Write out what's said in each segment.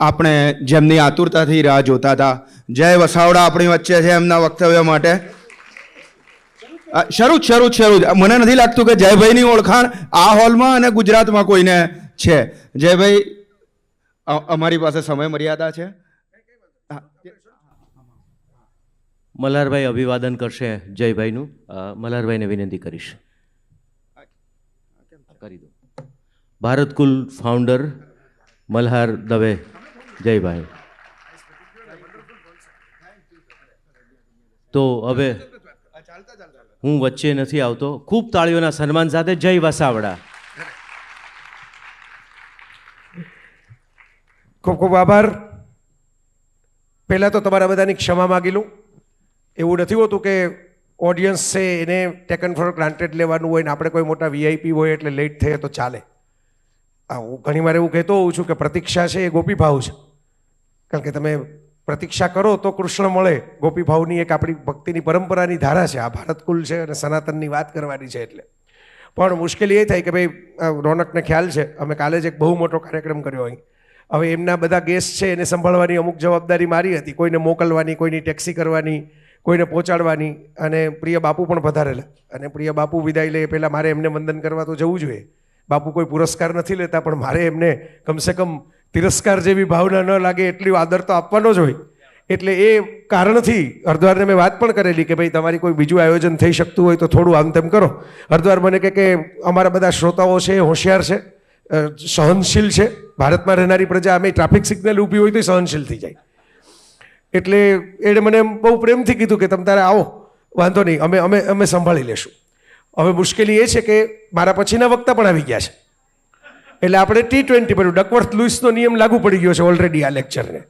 આપણે જેમની આતુરતાથી રાહ જોતા હતા, જય વસાવડા આપણી વચ્ચે છે એમના વક્તવ્ય માટે. શરૂ મને નથી લાગતું કે જયભાઈની ઓળખાણ આ હોલમાં અને ગુજરાતમાં કોઈને છે. જયભાઈ, અમારી પાસે સમય મર્યાદા છે. મલ્હારભાઈ અભિવાદન કરશે જયભાઈનું. મલ્હારભાઈને વિનંતી કરીશ. કરી દો. ભારત કુલ ફાઉન્ડર મલ્હાર દવે. જયભાઈ. તો હવે હું વચ્ચે નથી આવતો. ખૂબ તાળીઓના સન્માન સાથે જય વસાવડા. ખૂબ ખૂબ આભાર. પહેલાં તો તમારા બધાની ક્ષમા માગી લઉં. એવું નથી હોતું કે ઓડિયન્સ છે એને ટેકન ફોર ગ્રાન્ટેડ લેવાનું હોય ને આપણે કોઈ મોટા વીઆઈપી હોય એટલે લેટ થઈએ તો ચાલે. હું ઘણીવાર એવું કહેતો હોઉં છું કે પ્રતીક્ષા છે એ ગોપીભાવ છે. કારણ કે તમે પ્રતીક્ષા કરો તો કૃષ્ણ મળે. ગોપીભાવની એક આપણી ભક્તિની પરંપરાની ધારા છે. આ ભારતકુલ છે અને સનાતનની વાત કરવાની છે એટલે. પણ મુશ્કેલી એ થાય કે ભાઈ રોનકને ખ્યાલ છે અમે કાલે જ એક બહુ મોટો કાર્યક્રમ કર્યો અહીં. હવે એમના બધા ગેસ્ટ છે એને સંભાળવાની અમુક જવાબદારી મારી હતી. કોઈને મોકલવાની, કોઈની ટેક્સી કરવાની, કોઈને પહોંચાડવાની. અને પ્રિય બાપુ પણ પધારેલા. અને પ્રિય બાપુ વિદાય લે પહેલાં મારે એમને વંદન કરવા તો જવું જોઈએ. બાપુ કોઈ પુરસ્કાર નથી લેતા પણ મારે એમને કમસે કમ તિરસ્કાર જેવી ભાવના ન લાગે એટલી આદર તો આપવાનો જ હોય. એટલે એ કારણથી હરદ્વારને મેં વાત પણ કરેલી કે ભાઈ તમારી કોઈ બીજું આયોજન થઈ શકતું હોય તો થોડું આમ તેમ કરો. હરદ્વાર મને કે અમારા બધા શ્રોતાઓ છે એ હોશિયાર છે, સહનશીલ છે. ભારતમાં રહેનારી પ્રજા અમે ટ્રાફિક સિગ્નલ ઊભી હોય તો સહનશીલ થઈ જાય. એટલે એણે મને બહુ પ્રેમથી કીધું કે તમે તારે આવો, વાંધો નહીં, અમે અમે અમે સંભાળી લેશું. હવે મુશ્કેલી એ છે કે મારા પછીના વક્તા પણ આવી ગયા છે. એટલે આપણે T20 પર ડકવર્થ લુઈસનો નિયમ લાગુ પડી ગયો છે ઓલરેડી આ લેક્ચરને.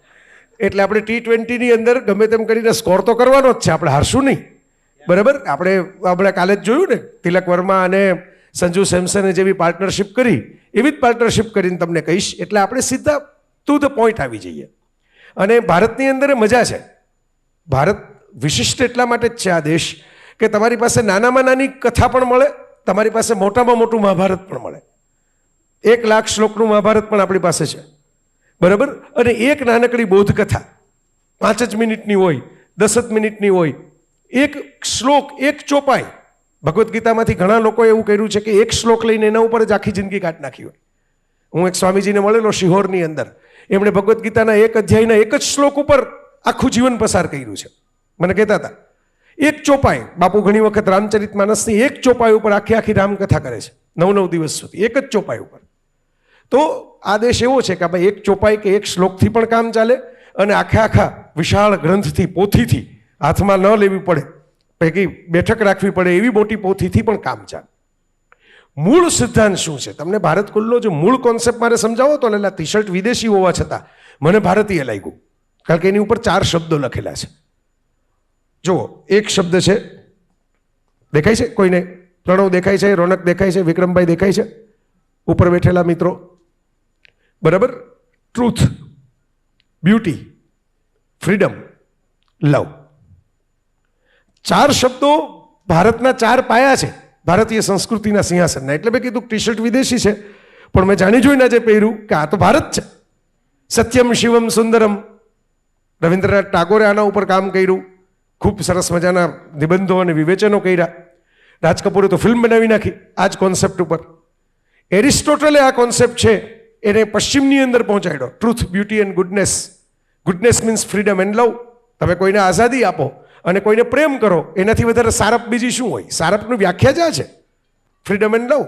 એટલે આપણે T20ની અંદર ગમે તેમ કરીને સ્કોર તો કરવાનો જ છે, આપણે હારશું નહીં. બરાબર? આપણે કાલે જ જોયું ને તિલક વર્મા અને સંજુ સેમસને જેવી પાર્ટનરશિપ કરી એવી જ પાર્ટનરશિપ કરીને તમને કહીશ. એટલે આપણે સીધા ટુ ધ પોઈન્ટ આવી જઈએ. અને ભારતની અંદર મજા છે. ભારત વિશિષ્ટ એટલા માટે જ છે આ દેશ કે તમારી પાસે નાનામાં નાની કથા પણ મળે, તમારી પાસે મોટામાં મોટું મહાભારત પણ મળે. 1,00,000 શ્લોકનું મહાભારત પણ આપણી પાસે છે. બરાબર? અને એક નાનકડી બોધ કથા 5 જ મિનિટની હોય, 10 જ મિનિટની હોય. એક શ્લોક, એક ચોપાઈ. ભગવદ્ ગીતામાંથી ઘણા લોકોએ એવું કર્યું છે કે એક શ્લોક લઈને એના ઉપર જ આખી જિંદગી કાઢી નાખી હોય. હું એક સ્વામીજીને મળેલો શિહોરની અંદર. એમણે ભગવદ્ ગીતાના એક અધ્યાયના એક જ શ્લોક ઉપર આખું જીવન પસાર કર્યું છે. મને કહેતા હતા એક ચોપાઈ. બાપુ ઘણી વખત રામચરિત માનસની એક ચોપાઈ ઉપર આખી રામકથા કરે છે 9 દિવસ સુધી, એક જ ચોપાઈ ઉપર. તો આ દેશ એવો છે કે ભાઈ એક ચોપાઈ કે એક શ્લોકથી પણ કામ ચાલે અને આખા વિશાળ ગ્રંથથી, પોથીથી હાથમાં ન લેવી પડે, પૈકી બેઠક રાખવી પડે એવી મોટી પોથીથી પણ કામ ચાલે. મૂળ સિદ્ધાંત શું છે? તમને ભારત કુલનો જો મૂળ કોન્સેપ્ટ મારે સમજાવો તો લેલા ટી શર્ટ વિદેશી હોવા છતાં મને ભારતીય લાગ્યું. કારણ કે એની ઉપર 4 શબ્દો લખેલા છે. જુઓ, એક શબ્દ છે, દેખાય છે કોઈને? પ્રણવ દેખાય છે, રોનક દેખાય છે, વિક્રમભાઈ દેખાય છે, ઉપર બેઠેલા મિત્રો. બરાબર? ટ્રુથ, બ્યુટી, ફ્રીડમ, લવ. 4 શબ્દો ભારતના 4 પાયા છે ભારતીય સંસ્કૃતિના સિંહાસનના. એટલે મેં કીધું ટી શર્ટ વિદેશી છે પણ મેં જાણી જોઈને જે પહેર્યું કે આ તો ભારત છે. સત્યમ શિવમ સુંદરમ. રવિન્દ્રનાથ ટાગોરે આના ઉપર કામ કર્યું. ખૂબ સરસ મજાના નિબંધો અને વિવેચનો કર્યા. રાજ કપૂરે તો ફિલ્મ બનાવી નાખી આ જ કોન્સેપ્ટ ઉપર. એરિસ્ટોટલે આ કોન્સેપ્ટ છે એને પશ્ચિમની અંદર પહોંચાડ્યો. Truth, beauty and goodness. Goodness means freedom and love. તમે કોઈને આઝાદી આપો અને કોઈને પ્રેમ કરો, એનાથી વધારે સારપ બીજી શું હોય? સારપની વ્યાખ્યા જ આ છે, ફ્રીડમ એન્ડ લવ.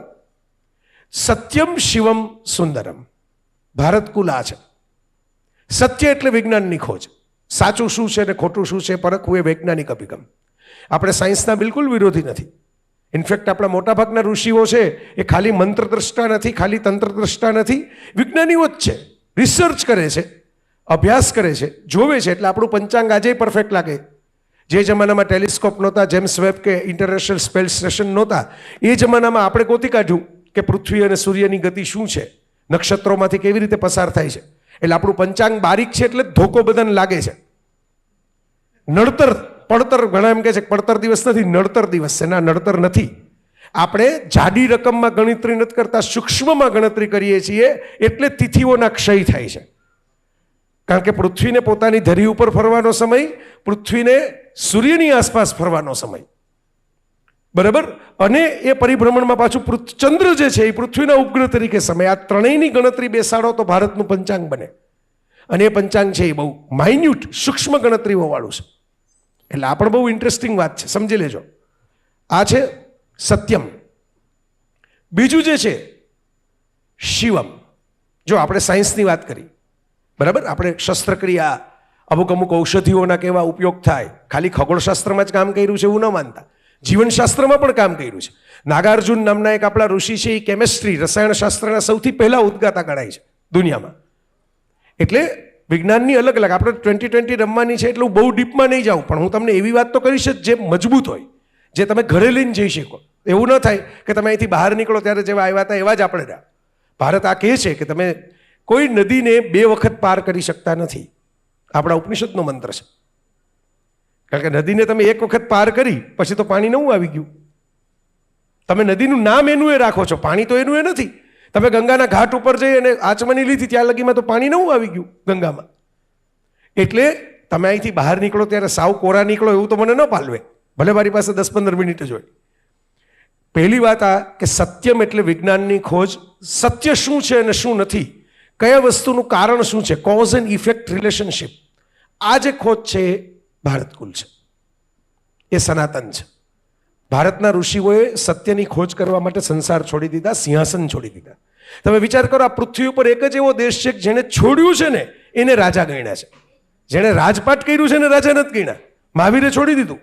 સત્યમ શિવમ સુંદરમ. ભારત કુલ આ છે. સત્ય એટલે વિજ્ઞાનની ખોજ. સાચું શું છે ને ખોટું શું છે પરખવું એ વૈજ્ઞાનિક અભિગમ. આપણે સાયન્સના બિલકુલ વિરોધી નથી. ઇનફેક્ટ આપણા મોટાભાગના ઋષિઓ છે એ ખાલી મંત્રદ્રષ્ટા નથી, ખાલી તંત્રદ્રષ્ટા નથી, વિજ્ઞાનીઓ જ છે. રિસર્ચ કરે છે, અભ્યાસ કરે છે, જોવે છે. એટલે આપણું પંચાંગ આજે પરફેક્ટ લાગે. જે જમાનામાં ટેલિસ્કોપ નહોતા, જેમ્સ વેબ કે ઇન્ટરનેશનલ સ્પેસ સ્ટેશન નહોતા, એ જમાનામાં આપણે ગોતી કાઢ્યું કે પૃથ્વી અને સૂર્યની ગતિ શું છે, નક્ષત્રોમાંથી કેવી રીતે પસાર થાય છે. એટલે આપણું પંચાંગ બારીક છે એટલે ધોકો બધાને લાગે છે. નડતર પડતર, ઘણા એમ કહે છે પડતર દિવસ નથી, નડતર દિવસ છે. ના, નડતર નથી. આપણે જાડી રકમમાં ગણતરી નથી કરતા, સૂક્ષ્મમાં ગણતરી કરીએ છીએ એટલે તિથિઓના ક્ષય થાય છે. કારણ કે પૃથ્વીને પોતાની ધરી ઉપર ફરવાનો સમય, પૃથ્વીને સૂર્યની આસપાસ ફરવાનો સમય, બરાબર, અને એ પરિભ્રમણમાં પાછું ચંદ્ર જે છે એ પૃથ્વીના ઉપગ્રહ તરીકે સમય. આ ત્રણેયની ગણતરી બેસાડો તો ભારતનું પંચાંગ બને. અને એ પંચાંગ છે એ બહુ માઇન્યુટ સૂક્ષ્મ ગણતરીઓ વાળું છે. એટલે આ પણ બહુ ઇન્ટરેસ્ટિંગ વાત છે, સમજી લેજો. આ છે સત્યમ. બીજું જે છે શિવમ. જો આપણે સાયન્સની વાત કરી, બરાબર, આપણે શસ્ત્રક્રિયા, અમુક ઔષધિઓના કેવા ઉપયોગ થાય, ખાલી ખગોળશાસ્ત્રમાં જ કામ કર્યું છે એવું ન માનતા, જીવનશાસ્ત્રમાં પણ કામ કર્યું છે. નાગાર્જુન નામના એક આપણા ઋષિ છે, એ કેમેસ્ટ્રી રસાયણશાસ્ત્રના સૌથી પહેલા ઉદ્ગાતા ગણાય છે દુનિયામાં. એટલે વિજ્ઞાનની અલગ અલગ, આપણે 2020 રમવાની છે એટલે હું બહુ ડીપમાં નહીં જાઉં, પણ હું તમને એવી વાત તો કરીશ જ જે મજબૂત હોય, જે તમે ઘરે લઈને જઈ શકો. એવું ન થાય કે તમે અહીંથી બહાર નીકળો ત્યારે જેવા આવ્યા હતા એવા જ આપણે રહ્યા. ભારત આ કહે છે કે તમે કોઈ નદીને 2 વખત પાર કરી શકતા નથી. આપણા ઉપનિષદનો મંત્ર છે. કારણ કે નદીને તમે 1 વખત પાર કરી પછી તો પાણી નવું આવી ગયું. તમે નદીનું નામ એનું એ રાખો છો, પાણી તો એનું એ નથી. તમે ગંગાના ઘાટ ઉપર જઈ અને આચમની લીધી ત્યાં લગીમાં તો પાણી નવું આવી ગયું ગંગામાં. એટલે તમે અહીંથી બહાર નીકળો ત્યારે સાવ કોરા નીકળો એવું તો મને ન પાલવે, ભલે મારી પાસે 10-15 મિનિટ જ હોય. પહેલી વાત આ કે સત્યમ એટલે વિજ્ઞાનની ખોજ. સત્ય શું છે અને શું નથી, કયા વસ્તુનું કારણ શું છે, કોઝ એન્ડ ઇફેક્ટ રિલેશનશિપ. આ જે ખોજ છે એ ભારતકુલ છે, એ સનાતન છે. ભારતના ઋષિઓએ સત્યની ખોજ કરવા માટે સંસાર છોડી દીધા, સિંહાસન છોડી દીધા. તમે વિચાર કરો, આ પૃથ્વી ઉપર એક જ એવો દેશ છે જેણે છોડ્યું છે ને એને રાજા ગણ્યા છે. જેણે રાજપાટ કર્યું છે ને રાજા નથી ગણ્યા. મહાવીરે છોડી દીધું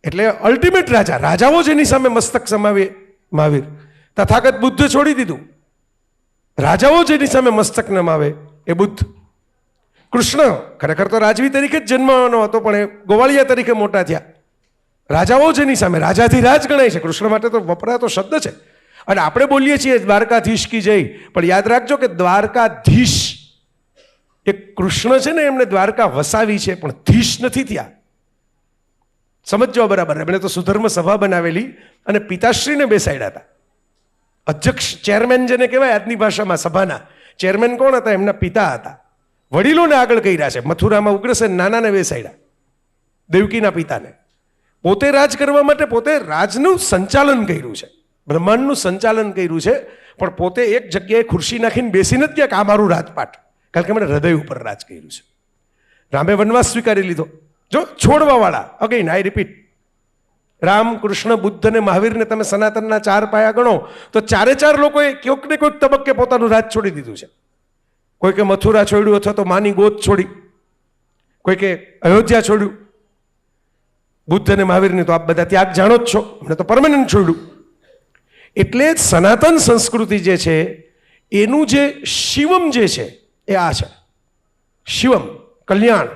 એટલે અલ્ટિમેટ રાજા. રાજાઓ જેની સામે મસ્તક સમાવે મહાવીર. તથાગત બુદ્ધ છોડી દીધું. રાજાઓ જેની સામે મસ્તક નમાવે એ બુદ્ધ. કૃષ્ણ ખરેખર તો રાજવી તરીકે જ જન્મવાનો હતો, પણ એ ગોવાળિયા તરીકે મોટા થયા. રાજાઓ જેની સામે, રાજાધીરાજ ગણાય છે. કૃષ્ણ માટે તો વપરાતો શબ્દ છે. અને આપણે બોલીએ છીએ દ્વારકાધીશ કી જય, પણ યાદ રાખજો કે દ્વારકાધીશ એ કૃષ્ણ છે ને, એમને દ્વારકા વસાવી છે, પણ ધીશ નથી થયા. સમજો બરાબર. એમણે તો સુધર્મ સભા બનાવેલી અને પિતાશ્રીને બેસાડ્યા હતા. અધ્યક્ષ, ચેરમેન જેને કહેવાય આજની ભાષામાં સભાના ચેરમેન કોણ હતા? એમના પિતા હતા. વડીલોને આગળ કર્યા છે. મથુરામાં ઉગ્રસેન નાનાને બેસાડ્યા, દેવકીના પિતાને. પોતે રાજ કરવા માટે પોતે રાજનું સંચાલન કર્યું છે, બ્રહ્માંડનું સંચાલન કર્યું છે, પણ પોતે એક જગ્યાએ ખુરશી નાખીને બેસીને જ ક્યાંક આ મારું રાજપાટ, કારણ કે એમણે હૃદય ઉપર રાજ કર્યું છે. રામે વનવાસ સ્વીકારી લીધો. જો છોડવાવાળા, again I repeat, Ram, Krishna, Buddha અને મહાવીરને તમે સનાતનના 4 પાયા ગણો તો 4 લોકોએ કોઈક ને કોઈક તબક્કે પોતાનું રાજ છોડી દીધું છે. કોઈકે મથુરા છોડ્યું, અથવા તો માની ગોદ છોડી, કોઈકે અયોધ્યા છોડ્યું. બુદ્ધ અને મહાવીરને તો આપ બધા ત્યાગ જાણો જ છો, એમને તો પરમેનન્ટ છોડ્યું. એટલે સનાતન સંસ્કૃતિ જે છે એનું જે શિવમ જે છે એ આ છે. શિવમ કલ્યાણ.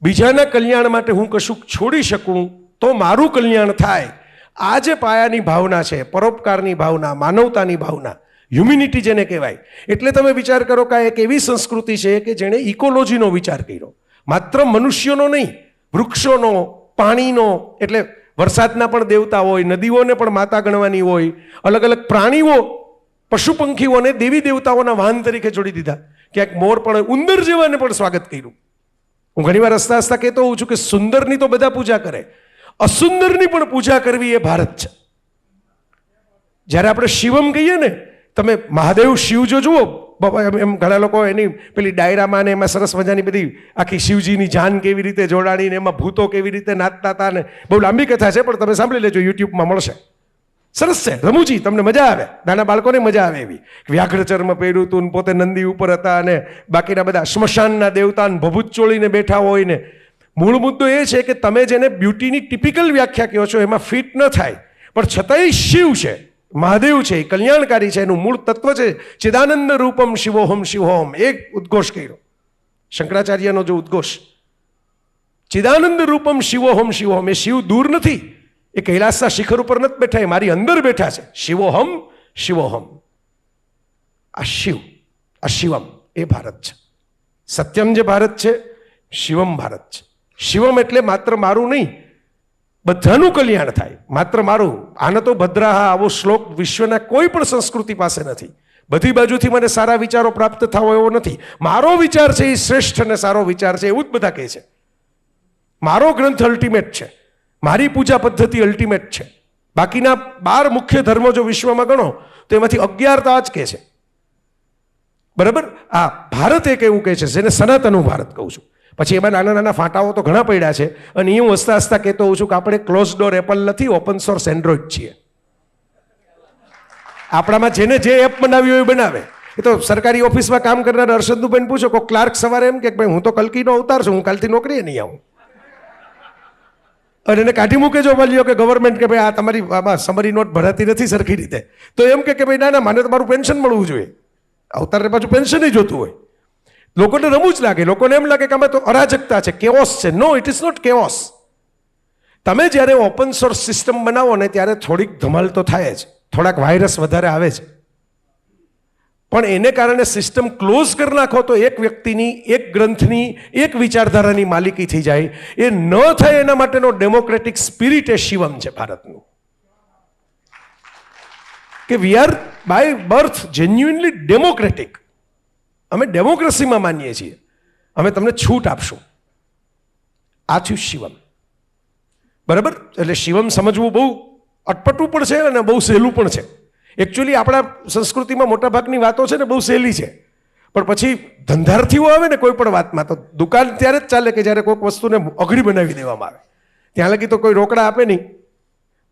બીજાના કલ્યાણ માટે હું કશુંક છોડી શકું તો મારું કલ્યાણ થાય. આ જે પાયાની ભાવના છે, પરોપકારની ભાવના, માનવતાની ભાવના, હ્યુમિનિટી જેને કહેવાય. એટલે તમે વિચાર કરો કે આ એક એવી સંસ્કૃતિ છે કે જેણે ઇકોલોજીનો વિચાર કર્યો. માત્ર મનુષ્યોનો નહીં, વૃક્ષોનો, પાણીનો. એટલે વરસાદના પણ દેવતા હોય, નદીઓને પણ માતા ગણવાની હોય, અલગ અલગ પ્રાણીઓ, પશુ પંખીઓને દેવી દેવતાઓના વાહન તરીકે જોડી દીધા. ક્યાંક મોર પણ, ઉંદર જેવાને પણ સ્વાગત કર્યું. હું ઘણીવાર હસતા હસતા કહેતો હોઉં છું કે સુંદરની તો બધા પૂજા કરે, અસુંદરની પણ પૂજા કરવી એ ભારત છે. જ્યારે આપણે શિવમ કહીએ ને, તમે મહાદેવ શિવ જો જુઓ, એમ ઘણા લોકો એની પેલી ડાયરામાં ને એમાં સરસ મજાની બધી આખી શિવજીની જાન કેવી રીતે જોડાણીને એમાં ભૂતો કેવી રીતે નાચતા હતા ને, બહુ લાંબી કથા છે, પણ તમે સાંભળી લેજો, યુટ્યુબમાં મળશે. સરસ છે, રમૂજી, તમને મજા આવે, નાના બાળકોને મજા આવે એવી. વ્યાઘ્ર ચર્મ પહેર્યું હતું, પોતે નંદી ઉપર હતા, અને બાકીના બધા સ્મશાનના દેવતા ભભૂત ચોળીને બેઠા હોય ને. મૂળ મુદ્દો એ છે કે તમે જેને બ્યુટીની ટિપિકલ વ્યાખ્યા કહો છો એમાં ફિટ ન થાય, પણ છતાંય શિવ છે, મહાદેવ છે, કલ્યાણકારી છે, એનું મૂળ તત્વ છે ચિદાનંદ રૂપમ શિવોહમ શિવોહમ. એક ઉદ્ઘોષ કર્યો શંકરાચાર્યનો, જો ઉદ્ઘોષ ચિદાનંદ રૂપમ શિવોહમ શિવોહમ. એ શિવ દૂર નથી, એ કૈલાસના શિખર ઉપર નથી બેઠા, એ મારી અંદર બેઠા છે. શિવોહમ શિવોહમ. આ શિવ, આ શિવમ એ ભારત છે. સત્યમ જે ભારત છે, શિવમ ભારત છે. શિવમ એટલે માત્ર મારું નહીં, બધાનું કલ્યાણ થાય, માત્ર મારું. આને તો ભદ્રાહા આવો શ્લોક વિશ્વના કોઈ પણ સંસ્કૃતિ પાસે નથી. બધી બાજુથી મને સારા વિચારો પ્રાપ્ત થવો એવો નથી. મારો વિચાર છે એ શ્રેષ્ઠ અને સારો વિચાર છે એવું જ બધા કહે છે. મારો ગ્રંથ અલ્ટિમેટ છે, મારી પૂજા પદ્ધતિ અલ્ટિમેટ છે. બાકીના 12 મુખ્ય ધર્મો જો વિશ્વમાં ગણો તો એમાંથી 11 તો આ જ કહે છે. બરાબર? આ ભારત એક એવું કહે છે જેને સનાતનનું ભારત કહું છું. પછી એમાં નાના નાના ફાંટાઓ તો ઘણા પડ્યા છે અને હું હસતા હસતા કહેતો હોઉં છું કે આપણે ક્લોઝ ડોર એપલ નથી, ઓપન સોર્સ એન્ડ્રોઈડ છીએ. આપણામાં જેને જે એપ બનાવી હોય એ બનાવે. એ તો સરકારી ઓફિસમાં કામ કરનાર અરશદુબેન પૂછો, કોઈ ક્લાર્ક સવારે એમ કે ભાઈ હું તો કલ્કીનો અવતાર છું, હું કાલથી નોકરીએ નહીં આવું. અને એને કાઢી મૂકે જો બોલ્યો કે ગવર્મેન્ટ કે ભાઈ આ તમારી આમાં સમરી નોટ ભરાતી નથી સરખી રીતે, તો એમ કે ભાઈ ના ના મને તમારું પેન્શન મળવું જોઈએ. અવતારને પાછું પેન્શન જોતું હોય. લોકોને રમવું જ લાગે. લોકોને એમ લાગે કે આમાં તો અરાજકતા છે, કેઓસ છે. નો, ઇટ ઇઝ નોટ કેઓસ. તમે જ્યારે ઓપન સોર્સ સિસ્ટમ બનાવો ને ત્યારે થોડીક ધમાલ તો થાય જ, થોડાક વાયરસ વધારે આવે છે. પણ એને કારણે સિસ્ટમ ક્લોઝ કરી નાખો તો એક વ્યક્તિની, એક ગ્રંથની, એક વિચારધારાની માલિકી થઈ જાય. એ ન થાય એના માટેનો ડેમોક્રેટિક સ્પિરિટ એ શિવમ છે ભારતનું. કે we are by birth genuinely democratic. અમે ડેમોક્રેસીમાં માનીએ છીએ. અમે તમને છૂટ આપશું. આ થયું શિવમ. બરાબર? એટલે શિવમ સમજવું બહુ અટપટું પણ છે અને બહુ સહેલું પણ છે. એકચ્યુઅલી આપણા સંસ્કૃતિમાં મોટાભાગની વાતો છે ને બહુ સહેલી છે, પણ પછી ધંધાર્થીઓ આવે ને કોઈ પણ વાતમાં તો દુકાન ત્યારે જ ચાલે કે જ્યારે કોઈક વસ્તુને અઘરી બનાવી દેવામાં આવે. ત્યાં લગી તો કોઈ રોકડા આપે નહીં.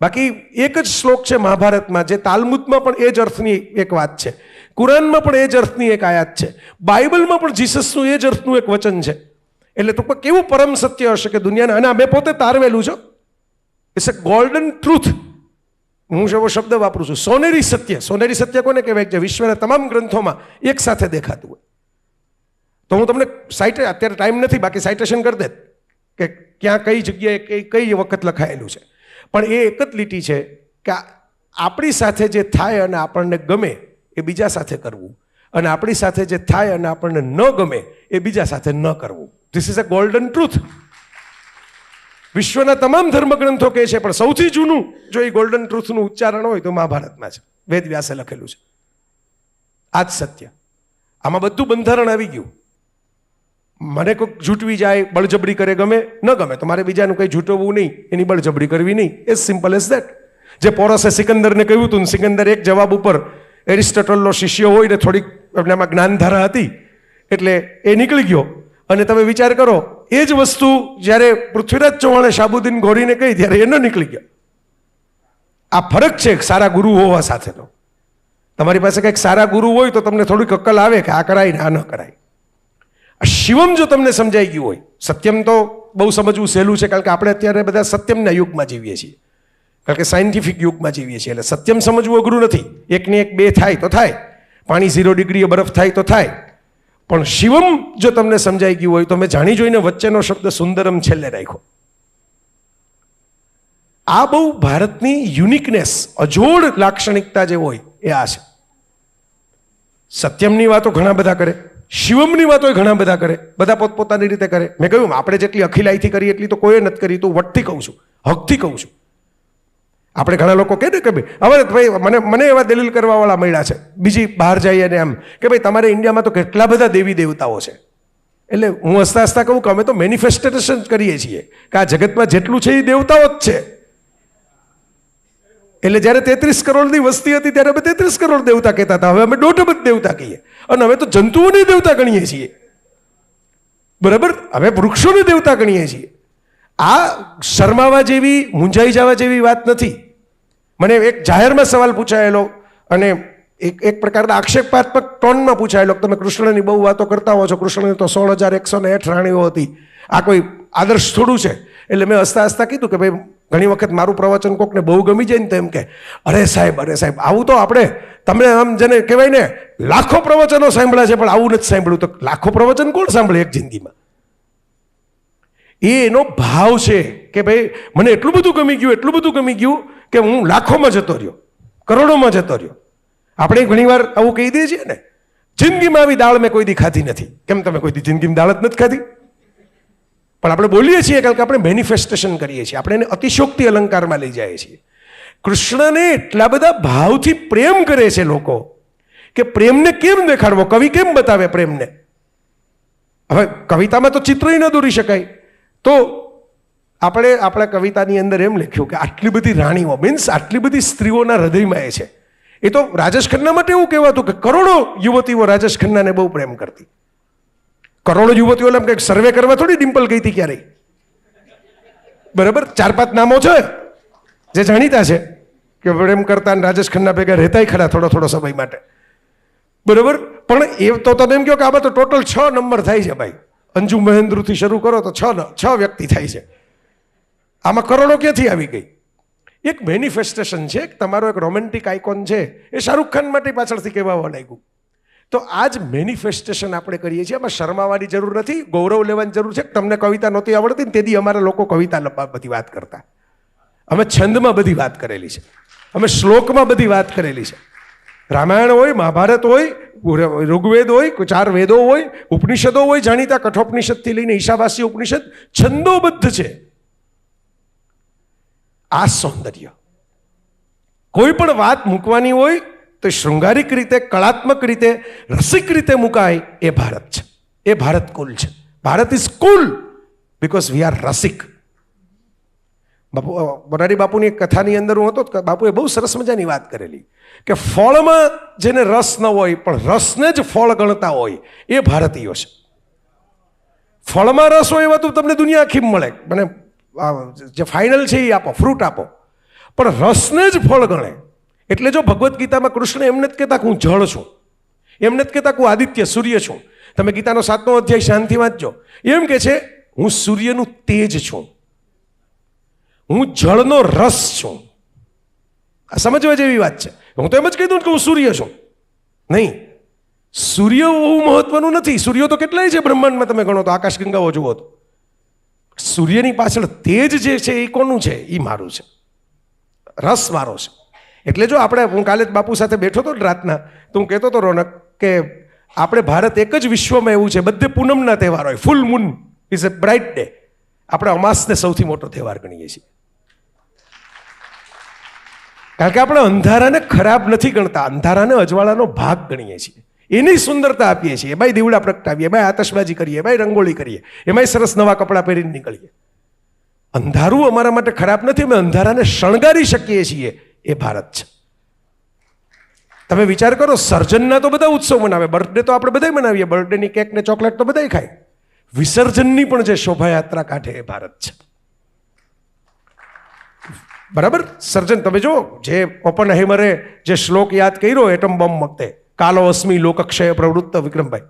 બાકી એક જ શ્લોક છે મહાભારતમાં, જે તાલમુદમાં પણ એ જ અર્થની એક વાત છે, કુરાનમાં પણ એ જ અર્થની એક આયાત છે, બાઇબલમાં પણ જીસસનું એ જ અર્થનું એક વચન છે. એટલે ટૂંકમાં કેવું પરમ સત્ય હશે કે દુનિયાના, અને મેં પોતે તારવેલું છે. It's a golden truth. હું એવો શબ્દ વાપરું છું, સોનેરી સત્ય. સોનેરી સત્ય કોને કહેવાય? જે વિશ્વના તમામ ગ્રંથોમાં એક સાથે દેખાતું હોય. તો હું તમને અત્યારે ટાઈમ નથી, બાકી સાઇટેશન કરી દે કે ક્યાં કઈ જગ્યાએ કઈ વખત લખાયેલું છે. પણ એ એક જ લીટી છે કે આપણી સાથે જે થાય અને આપણને ગમે એ બીજા સાથે કરવું, અને આપણી સાથે જે થાય અને આપણને ન ગમે એ બીજા સાથે ન કરવું. This is a golden truth. વિશ્વના તમામ ધર્મગ્રંથો કહે છે, પણ સૌથી જૂનું જો એ ગોલ્ડન ટ્રુથનું ઉચ્ચારણ હોય તો મહાભારતમાં છે. વેદ વ્યાસે લખેલું છે. આ જ સત્ય. આમાં બધું બંધારણ આવી ગયું. મને કોઈક જૂટવી જાય, બળજબરી કરે, ગમે ન ગમે તો મારે બીજાનું કંઈ જૂટવવું નહીં, એની બળજબરી કરવી નહીં. As simple as that. જે પોરસે સિકંદરને કહ્યું હતું, સિકંદર એક જવાબ ઉપર એરિસ્ટોટલનો શિષ્ય હોય ને થોડીક એમનામાં જ્ઞાનધારા હતી એટલે એ નીકળી ગયો. અને તમે વિચાર કરો, એ જ વસ્તુ જ્યારે પૃથ્વીરાજ ચૌહાણે શાહબુદ્દીન ગોરીને કહી ત્યારે એ ન નીકળી ગયા. આ ફરક છે સારા ગુરુ હોવા સાથેનો. તમારી પાસે કંઈક સારા ગુરુ હોય તો તમને થોડીક અક્કલ આવે કે આ કરાય ને આ ન કરાય. આ શિવમ જો તમને સમજાઈ ગયું હોય, સત્યમ તો બહુ સમજવું સહેલું છે, કારણ કે આપણે અત્યારે બધા સત્યમના યુગમાં જીવીએ છીએ, કારણ કે સાયન્ટિફિક યુગમાં જીવીએ છીએ. એટલે સત્યમ સમજવું અઘરું નથી. એકની એક બે થાય તો થાય, પાણી 0 ડિગ્રીએ બરફ થાય તો થાય. પણ શિવમ જો તમને સમજાઈ ગયું હોય તો મેં જાણી જોઈને વચ્ચેનો શબ્દ સુંદરમ છેલ્લે રાખ્યો. આ બહુ ભારતની યુનિકનેસ, અજોડ લાક્ષણિકતા જે હોય એ આ છે. સત્યમની વાતો ઘણા બધા કરે, શિવમની વાતો ઘણા બધા કરે, બધા પોતપોતાની રીતે કરે. મેં કહ્યું આપણે જેટલી અખિલાઈથી કરી એટલી તો કોઈએ નથી કરી. તું વટથી કહું છું, હકથી કહું છું. આપણે ઘણા લોકો કહે ને કે ભાઈ હવે ભાઈ મને એવા દલીલ કરવાવાળા મળ્યા છે બીજી બહાર જઈએ અને એમ કે ભાઈ તમારે ઇન્ડિયામાં તો કેટલા બધા દેવી દેવતાઓ છે. એટલે હું હસતા હસતા કહું કે અમે તો મેનિફેસ્ટેશન કરીએ છીએ કે આ જગતમાં જેટલું છે એ દેવતાઓ જ છે. એટલે જ્યારે 33 કરોડની વસ્તી હતી ત્યારે અમે 33 કરોડ દેવતા કહેતા હતા. હવે અમે 1.5 અબજ દેવતા કહીએ, અને હવે તો જંતુઓને દેવતા ગણીએ છીએ. બરાબર? હવે વૃક્ષોને દેવતા ગણીએ છીએ. આ શરમાવા જેવી, મૂંઝાઈ જવા જેવી વાત નથી. મને એક જાહેરમાં સવાલ પૂછાયેલો અને એક પ્રકારના આક્ષેપાત્મક ટોનમાં પૂછાયેલો, તમે કૃષ્ણની બહુ વાતો કરતા હો છો, કૃષ્ણની તો 16,108 રાણીઓ હતી, આ કોઈ આદર્શ થોડું છે. એટલે મેં હસતા હસતા કીધું કે ભાઈ ઘણી વખત મારું પ્રવચન કોકને બહુ ગમી જાય ને તો એમ કે અરે સાહેબ આવું તો આપણે તમને આમ જેને કહેવાય ને લાખો પ્રવચનો સાંભળ્યા છે પણ આવું નથી સાંભળ્યું. તો લાખો પ્રવચન કોણ સાંભળે એક જિંદગીમાં? એનો ભાવ છે કે ભાઈ મને એટલું બધું ગમી ગયું કે હું લાખોમાં જતો રહ્યો, કરોડોમાં જતો રહ્યો. આપણે ઘણીવાર આવું કહી દઈએ છીએ ને, જિંદગીમાં આવી દાળ મેં કોઈ દી ખાધી નથી. કેમ તમે કોઈ દી જિંદગીમાં દાળ જ નથી ખાધી? પણ આપણે બોલીએ છીએ કારણ કે આપણે મેનિફેસ્ટેશન કરીએ છીએ, આપણે એને અતિશોક્તિ અલંકારમાં લઈ જઈએ છીએ. કૃષ્ણને એટલા બધા ભાવથી પ્રેમ કરે છે લોકો કે પ્રેમને કેમ દેખાડવો, કવિ કેમ બતાવે પ્રેમને. હવે કવિતામાં તો ચિત્ર ન દોરી શકાય, તો આપણે આપણા કવિતાની અંદર એમ લખ્યું કે આટલી બધી રાણીઓ, મીન્સ આટલી બધી સ્ત્રીઓના હૃદયમાં એ છે. એ તો રાજેશ ખન્ના માટે એવું કહેવાતું કે કરોડો યુવતીઓ રાજેશ ખન્નાને બહુ પ્રેમ કરતી. કરોડો યુવતીઓ એમ કંઈક સર્વે કરવા થોડી ડિમ્પલ ગઈ હતી ક્યારેય. બરાબર, 4-5 નામો છે જે જાણીતા છે કે પ્રેમ કરતા રાજેશ ખન્ના ભેગા રહેતાય ખરા થોડો સમય માટે. બરાબર, પણ એ તો તમે એમ કહો કે આમાં તો ટોટલ 6 નંબર થાય છે ભાઈ. અંજુ મહેન્દ્રથી શરૂ કરો તો 6 વ્યક્તિ થાય છે. આમાં કરોડો ક્યાંથી આવી ગઈ? એક મેનિફેસ્ટેશન છે, તમારો એક રોમેન્ટિક આઇકોન છે, એ શાહરૂખ ખાન માટે પાછળથી કહેવા લાગ્યું. તો આ જ મેનિફેસ્ટેશન આપણે કરીએ છીએ. આમાં શરમાવાની જરૂર નથી, ગૌરવ લેવાની જરૂર છે. તમને કવિતા નહોતી આવડતી ને તેથી અમારા લોકો કવિતા બધી વાત કરતા. અમે છંદમાં બધી વાત કરેલી છે, અમે શ્લોકમાં બધી વાત કરેલી છે. રામાયણ હોય, મહાભારત હોય, ઋગ્વેદ હોય, 4 વેદો હોય, ઉપનિષદો હોય, જાણીતા કઠોપનિષદથી લઈને ઈશાવાસી ઉપનિષદ છંદોબદ્ધ છે. આ સૌંદર્ય, કોઈ પણ વાત મૂકવાની હોય તો શૃંગારિક રીતે, કળાત્મક રીતે, રસિક રીતે મુકાય. એ ભારત છે, એ ભારત કુલ છે. Bharat is cool because we are રસિક. મોરારી બાપુની એક કથાની અંદર હું હતો, બાપુએ બહુ સરસ મજાની વાત કરેલી કે ફળમાં જેને રસ ન હોય પણ રસને જ ફળ ગણતા હોય એ ભારતીયો છે. ફળમાં રસ હોય એવા તો તમને દુનિયા આખી મળે, મને જે ફાઇનલ છે એ આપો, ફ્રૂટ આપો, પણ રસને જ ફળ ગણે. એટલે જો ભગવદ્ ગીતામાં કૃષ્ણ એમ નથી કહેતા કે હું જળ છું, એમ નથી કહેતા કે હું આદિત્ય સૂર્ય છું. તમે ગીતાનો 7મો અધ્યાય શાંતિ વાંચજો, એમ કે છે હું સૂર્યનું તેજ છું, હું જળનો રસ છું. આ સમજવા જેવી વાત છે. હું તો એમ જ કહી દઉં કે હું સૂર્ય છું. નહીં, સૂર્ય બહુ મહત્વનું નથી. સૂર્યો તો કેટલાય છે બ્રહ્માંડમાં, તમે ગણો તો, આકાશગંગાઓ જુઓ તો. સૂર્યની પાછળ તેજ જે છે એ કોનું છે? એ મારું છે, રસ મારો છે. એટલે જો આપણે, હું કાલે જ બાપુ સાથે બેઠો હતો રાતના, તો હું કહેતો હતો રોનક કે આપણે ભારત એક જ વિશ્વમાં એવું છે, બધે પૂનમના તહેવાર હોય, full moon is a bright day. આપણે અમાસને સૌથી મોટો તહેવાર ગણીએ છીએ, કારણ કે આપણે અંધારાને ખરાબ નથી ગણતા, અંધારાને અજવાળાનો ભાગ ગણીએ છીએ, એની સુંદરતા આપીએ છીએ. એમાંય દીવડા પ્રગટાવીએ, એમાંય આતશબાજી કરીએ, એમાંય રંગોળી કરીએ, એમાંય સરસ નવા કપડાં પહેરીને નીકળીએ. અંધારું અમારા માટે ખરાબ નથી, અમે અંધારાને શણગારી શકીએ છીએ. એ ભારત છે. તમે વિચાર કરો, સર્જનના તો બધા ઉત્સવ મનાવે, બર્થડે તો આપણે બધા મનાવીએ, બર્થડેની કેક ને ચોકલેટ તો બધા ખાય. વિસર્જનની પણ જે શોભાયાત્રા કાઢે એ ભારત છે. બરાબર, સર્જન તમે જુઓ, જે ઓપનહાઇમરે જે શ્લોક યાદ કર્યો એટમ બોમ્બ વખતે, કાલો અસ્મિ લોકક્ષય પ્રવૃત્ત, વિક્રમભાઈ,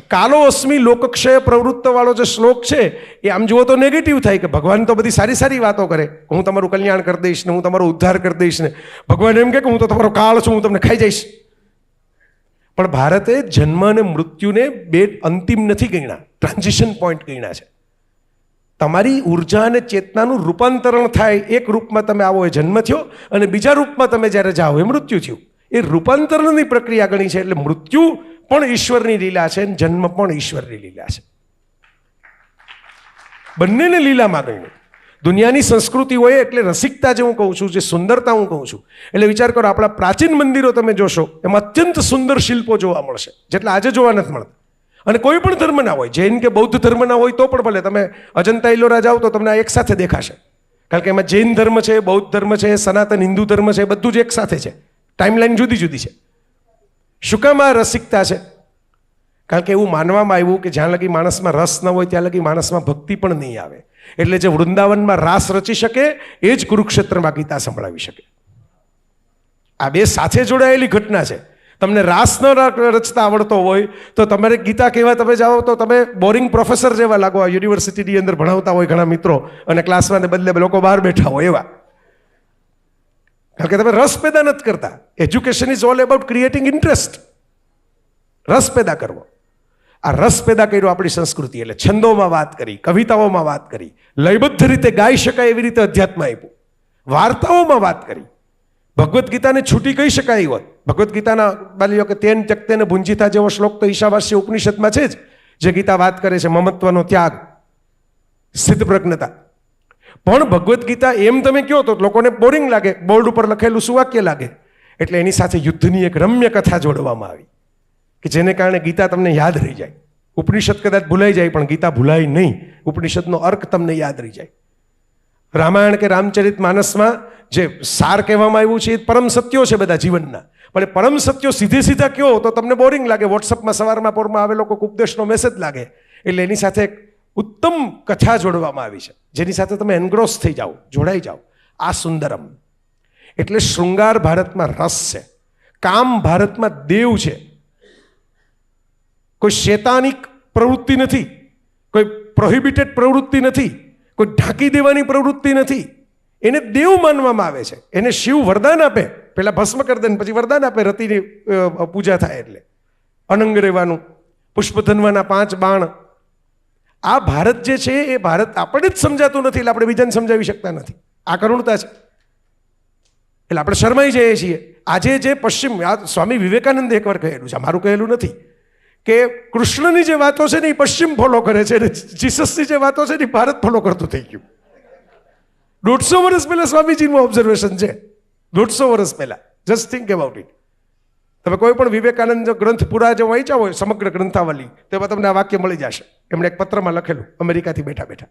કાલો અસ્મિ લોકક્ષય પ્રવૃત્ત વાળો જે શ્લોક છે એ આમ જુઓ તો નેગેટિવ થાય કે ભગવાન તો બધી સારી સારી વાતો કરે, હું તમારું કલ્યાણ કરી દઈશ ને, હું તમારો ઉદ્ધાર કરી દઈશ ને. ભગવાન એમ કે હું તો તમારો કાળ છું, હું તમને ખાઈ જઈશ. પણ ભારતે જન્મ અને મૃત્યુને બે અંતિમ નથી ગણ્યા, ટ્રાન્ઝિશન પોઈન્ટ ગણ્યા છે. તમારી ઉર્જા અને ચેતનાનું રૂપાંતરણ થાય, એક રૂપમાં તમે આવો એ જન્મ થયો, અને બીજા રૂપમાં તમે જ્યારે જાઓ એ મૃત્યુ થયું. એ રૂપાંતરણની પ્રક્રિયા ગણી છે. એટલે મૃત્યુ પણ ઈશ્વરની લીલા છે, જન્મ પણ ઈશ્વરની લીલા છે. બંનેને લીલામાં ગણ્યું. દુનિયાની સંસ્કૃતિ હોય એટલે રસિકતા જે હું કહું છું, જે સુંદરતા હું કહું છું, એટલે વિચાર કરો, આપણા પ્રાચીન મંદિરો તમે જોશો એમાં અત્યંત સુંદર શિલ્પો જોવા મળશે, જેટલા આજે જોવા નથી મળતા. અને કોઈ પણ ધર્મના હોય, જૈન કે બૌદ્ધ ધર્મના હોય તો પણ ભલે તમે અજંતા ઇલોરા જાઓ તો તમને આ એક સાથે દેખાશે. કારણ કે એમાં જૈન ધર્મ છે, બૌદ્ધ ધર્મ છે, સનાતન હિન્દુ ધર્મ છે, બધું જ એક સાથે છે. ટાઈમલાઈન જુદી જુદી છે. શું કામ આ રસિકતા છે? કારણ કે એવું માનવામાં આવ્યું કે જ્યાં લગી માણસમાં રસ ન હોય ત્યાં લગી માણસમાં ભક્તિ પણ નહીં આવે. એટલે જે વૃંદાવનમાં રાસ રચી શકે એ જ કુરુક્ષેત્રમાં ગીતા સંભળાવી શકે. આ બે સાથે જોડાયેલી ઘટના છે. તમને રાસ ન રચતા આવડતો હોય તો તમારે ગીતા કહેવા તમે જાઓ તો તમે બોરિંગ પ્રોફેસર જેવા લાગો. યુનિવર્સિટીની અંદર ભણાવતા હોય ઘણા મિત્રો અને ક્લાસમાં બદલે લોકો બહાર બેઠા હોય એવા. કારણ કે તમે રસ પેદા નથી કરતા. Education is all about creating interest. રસ પેદા કરવો. આ રસ પેદા કર્યો આપણી સંસ્કૃતિ. એટલે છંદોમાં વાત કરી, કવિતાઓમાં વાત કરી, લયબદ્ધ રીતે ગાઈ શકાય એવી રીતે અધ્યાત્મ આપ્યું, વાર્તાઓમાં વાત કરી. ભગવદ્ ગીતાને છૂટી કહી શકાય હોત. ભગવદ્ ગીતાના બાલીઓ કે તેન ત્યક્તેન ભુંજીતા જેવો શ્લોક તો ઈશાવાસ્ય ઉપનિષદમાં છે જ, જે ગીતા વાત કરે છે મમત્વનો ત્યાગ, સ્થિતપ્રજ્ઞતા. પણ ભગવદ્ ગીતા એમ તમે કહો તો લોકોને બોરિંગ લાગે, બોર્ડ ઉપર લખેલું સુવાક્ય લાગે. એટલે એની સાથે યુદ્ધની એક રમ્ય કથા જોડવામાં આવી કે જેને કારણે ગીતા તમને યાદ રહી જાય. ઉપનિષદ કદાચ ભૂલાઈ જાય પણ ગીતા ભૂલાય નહીં. ઉપનિષદનો અર્ક તમને યાદ રહી જાય. રામાયણ કે રામચરિત માનસમાં જે સાર કહેવામાં આવ્યું છે એ પરમ સત્યો છે બધા જીવનના, પણ એ પરમ સત્યો સીધે સીધા કયો તો તમને બોરિંગ લાગે. વોટ્સઅપમાં સવારમાં પોરમાં આવેલો કોઈ ઉપદેશનો મેસેજ લાગે. એટલે એની સાથે એક ઉત્તમ કથા જોડવામાં આવી છે જેની સાથે તમે એનગ્રોસ થઈ જાઓ, જોડાઈ જાઓ. આ સુંદરમ એટલે શૃંગાર ભારતમાં રસ છે, કામ ભારતમાં દેવ છે. કોઈ શૈતાનિક પ્રવૃત્તિ નથી, કોઈ પ્રોહિબિટેડ પ્રવૃત્તિ નથી, કોઈ ઢાંકી દેવાની પ્રવૃત્તિ નથી. એને દેવ માનવામાં આવે છે. એને શિવ વરદાન આપે, પેલા ભસ્મ કરી દે ને પછી વરદાન આપે રતિની પૂજા થાય એટલે અનંગ રહેવાનું, પુષ્પધન્વાના 5 બાણ. આ ભારત જે છે એ ભારત આપણને જ સમજાતું નથી એટલે આપણે બીજાને સમજાવી શકતા નથી. આ કરુણતા છે એટલે આપણે શરમાઈ જઈએ છીએ. આજે જે પશ્ચિમ, સ્વામી વિવેકાનંદે એકવાર કહેલું છે, મારું કહેલું નથી, કે કૃષ્ણની જે વાતો છે ને એ પશ્ચિમ ફોલો કરે છે અને જીસસની જે વાતો છે ને એ ભારત ફોલો કરતું થઈ ગયું. 150 વર્ષ પહેલા સ્વામીજીનું ઓબ્ઝર્વેશન છે. 150 વર્ષ પહેલા. Just think about it. તમે કોઈ પણ વિવેકાનંદ ગ્રંથ પૂરા જો વાંચ્યા હોય, સમગ્ર ગ્રંથાવલી, તેમાં તમને આ વાક્ય મળી જશે. એમણે એક પત્રમાં લખેલું અમેરિકાથી બેઠા બેઠા.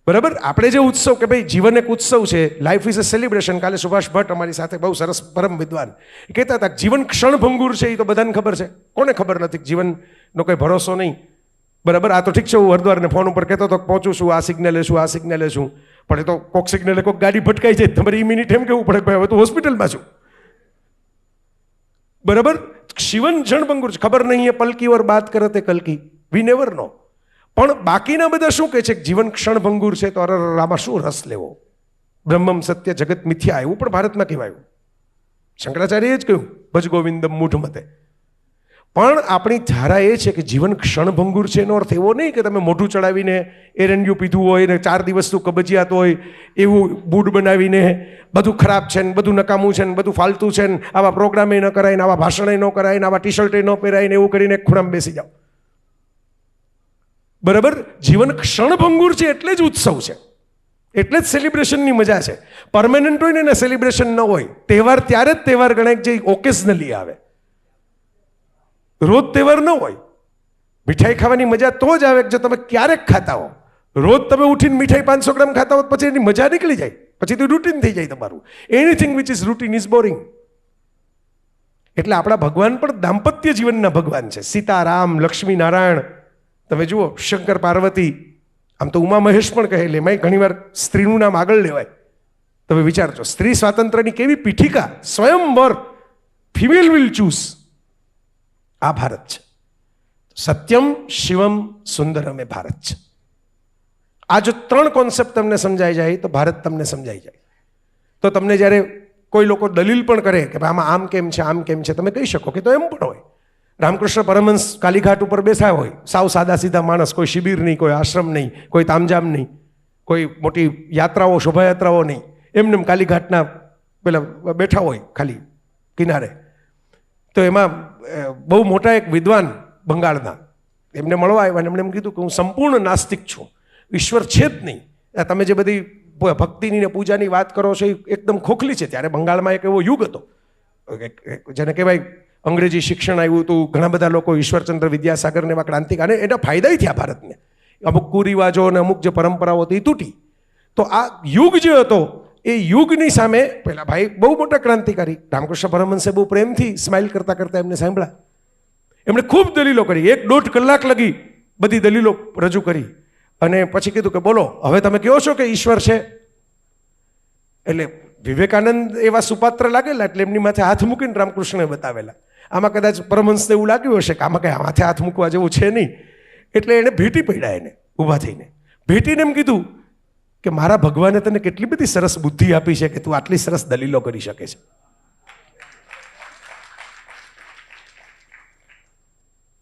બરાબર. આપણે જે ઉત્સવ કે ભાઈ જીવન એક ઉત્સવ છે, લાઈફ ઇઝ અ સેલિબ્રેશન. કાલે સુભાષ ભટ્ટ અમારી સાથે બહુ સરસ પરમ વિદ્વાન કહેતા હતા જીવન ક્ષણભંગુર છે. એ તો બધાને ખબર છે, કોને ખબર નથી જીવનનો કોઈ ભરોસો નહીં. બરાબર. આ તો ઠીક છે, હું હરદ્વારને ફોન ઉપર કહેતો હતો પહોંચું છું, આ સિગ્નલે છું, આ સિગ્નલે છું, પણ એ તો કોક સિગ્નલે કોઈક ગાડી ભટકાઈ જાય, તમારે એ મિનિટ એમ કેવું પડે ભાઈ હવે તો હોસ્પિટલમાં છું. બરાબર. જીવન ક્ષણભંગુર છે. ખબર નહીં એ પલકી ઓર બાત કરતે કલકી, વી નેવર નો. પણ બાકીના બધા શું કહે છે કે જીવન ક્ષણભંગુર છે, તો આમાં શું રસ લેવો? બ્રહ્મમ સત્ય જગત મિથ્યા, એવું પણ ભારતમાં કહેવાયું. શંકરાચાર્યએ જ કહ્યું ભજ ગોવિંદમ મૂઢ મતે. પણ આપણી ધારા એ છે કે જીવન ક્ષણભંગુર છે એનો અર્થ એવો નહીં કે તમે મોઢું ચડાવીને એરંડિયું પીધું હોય ને 4 દિવસનું કબજિયાત હોય એવું બૂડ બનાવીને બધું ખરાબ છે ને બધું નકામું છે ને બધું ફાલતું છે ને આવા પ્રોગ્રામે ન કરાય ને આવા ભાષણે ન કરાય ને આવા ટી શર્ટે ન પહેરાય ને એવું કરીને ખૂણામાં બેસી જાઓ. બરાબર. જીવન ક્ષણભંગુર છે એટલે જ ઉત્સવ છે, એટલે જ સેલિબ્રેશનની મજા છે. પરમેનન્ટ હોય ને એને સેલિબ્રેશન ન હોય. તહેવાર ત્યારે જ તહેવાર ગણાય જે ઓકેઝનલી આવે, રોજ તહેવાર ન હોય. મીઠાઈ ખાવાની મજા તો જ આવે જો તમે ક્યારેક ખાતા હો. રોજ તમે ઉઠીને મીઠાઈ 500 ગ્રામ ખાતા હો પછી એની મજા નીકળી જાય, પછી તો રૂટીન થઈ જાય તમારું. Anything which is routine is boring. એટલે આપણા ભગવાન પણ દાંપત્ય જીવનના ભગવાન છે. સીતા રામ, લક્ષ્મી નારાયણ. તમે જુઓ શંકર પાર્વતી, આમ તો ઉમા મહેશ પણ કહેલે, એમાંય ઘણીવાર સ્ત્રીનું નામ આગળ લેવાય. તમે વિચારજો સ્ત્રી સ્વાતંત્ર્યની કેવી પીઠિકા, સ્વયંવર, ફિમેલ વિલ ચૂઝ. આ ભારત છે. સત્યમ શિવમ સુંદરમ એ ભારત છે. આ જો 3 કોન્સેપ્ટ તમને સમજાઈ જાય તો ભારત તમને સમજાઈ જાય. તો તમને જ્યારે કોઈ લોકો દલીલ પણ કરે કે આમાં આમ કેમ છે, આમ કેમ છે, તમે કહી શકો કે તો એમ પણ હોય. રામકૃષ્ણ પરમહંસ કાલીઘાટ ઉપર બેઠા હોય, સાવ સાદા સીધા માણસ, કોઈ શિબિર નહીં, કોઈ આશ્રમ નહીં, કોઈ તામજામ નહીં, કોઈ મોટી યાત્રાઓ શોભાયાત્રાઓ નહીં, એમને કાલીઘાટના પેલા બેઠા હોય ખાલી કિનારે. તો એમાં બહુ મોટા એક વિદ્વાન બંગાળના એમને મળવા આવ્યા અને એમણે એમ કીધું કે હું સંપૂર્ણ નાસ્તિક છું, ઈશ્વર છે જ નહીં. તમે જે બધી ભક્તિની ને પૂજાની વાત કરો છો એ એકદમ ખોખલી છે. ત્યારે બંગાળમાં એક એવો યુગ હતો જેને કહેવાય અંગ્રેજી શિક્ષણ આવ્યું હતું, ઘણા બધા લોકો ઈશ્વરચંદ્ર વિદ્યાસાગર ને એવા ક્રાંતિકારી, અને એના ફાયદા થયા ભારતને. અમુક કુરિવાજો અને અમુક જે પરંપરાઓ હતી એ તૂટી. તો આ યુગ જે હતો એ યુગની સામે પેલા ભાઈ બહુ મોટા ક્રાંતિકારી રામકૃષ્ણ પરમહંસે બહુ પ્રેમથી સ્માઇલ કરતા કરતા એમને સાંભળ્યા. એમણે ખૂબ દલીલો કરી, 1.5 કલાક લગી બધી દલીલો રજૂ કરી અને પછી કીધું કે બોલો હવે તમે કહો છો કે ઈશ્વર છે. એટલે વિવેકાનંદ એવા સુપાત્ર લાગેલા એટલે એમની માથે હાથ મૂકીને રામકૃષ્ણએ બતાવેલા. આમાં કદાચ પરમહંસને એવું લાગ્યું હશે કે આમાં કંઈ માથે હાથ મૂકવા જેવું છે નહીં, એટલે એને ભેટી પડ્યા. એને ઊભા થઈને ભેટીને એમ કીધું કે મારા ભગવાને તને કેટલી બધી સરસ બુદ્ધિ આપી છે કે તું આટલી સરસ દલીલો કરી શકે છે.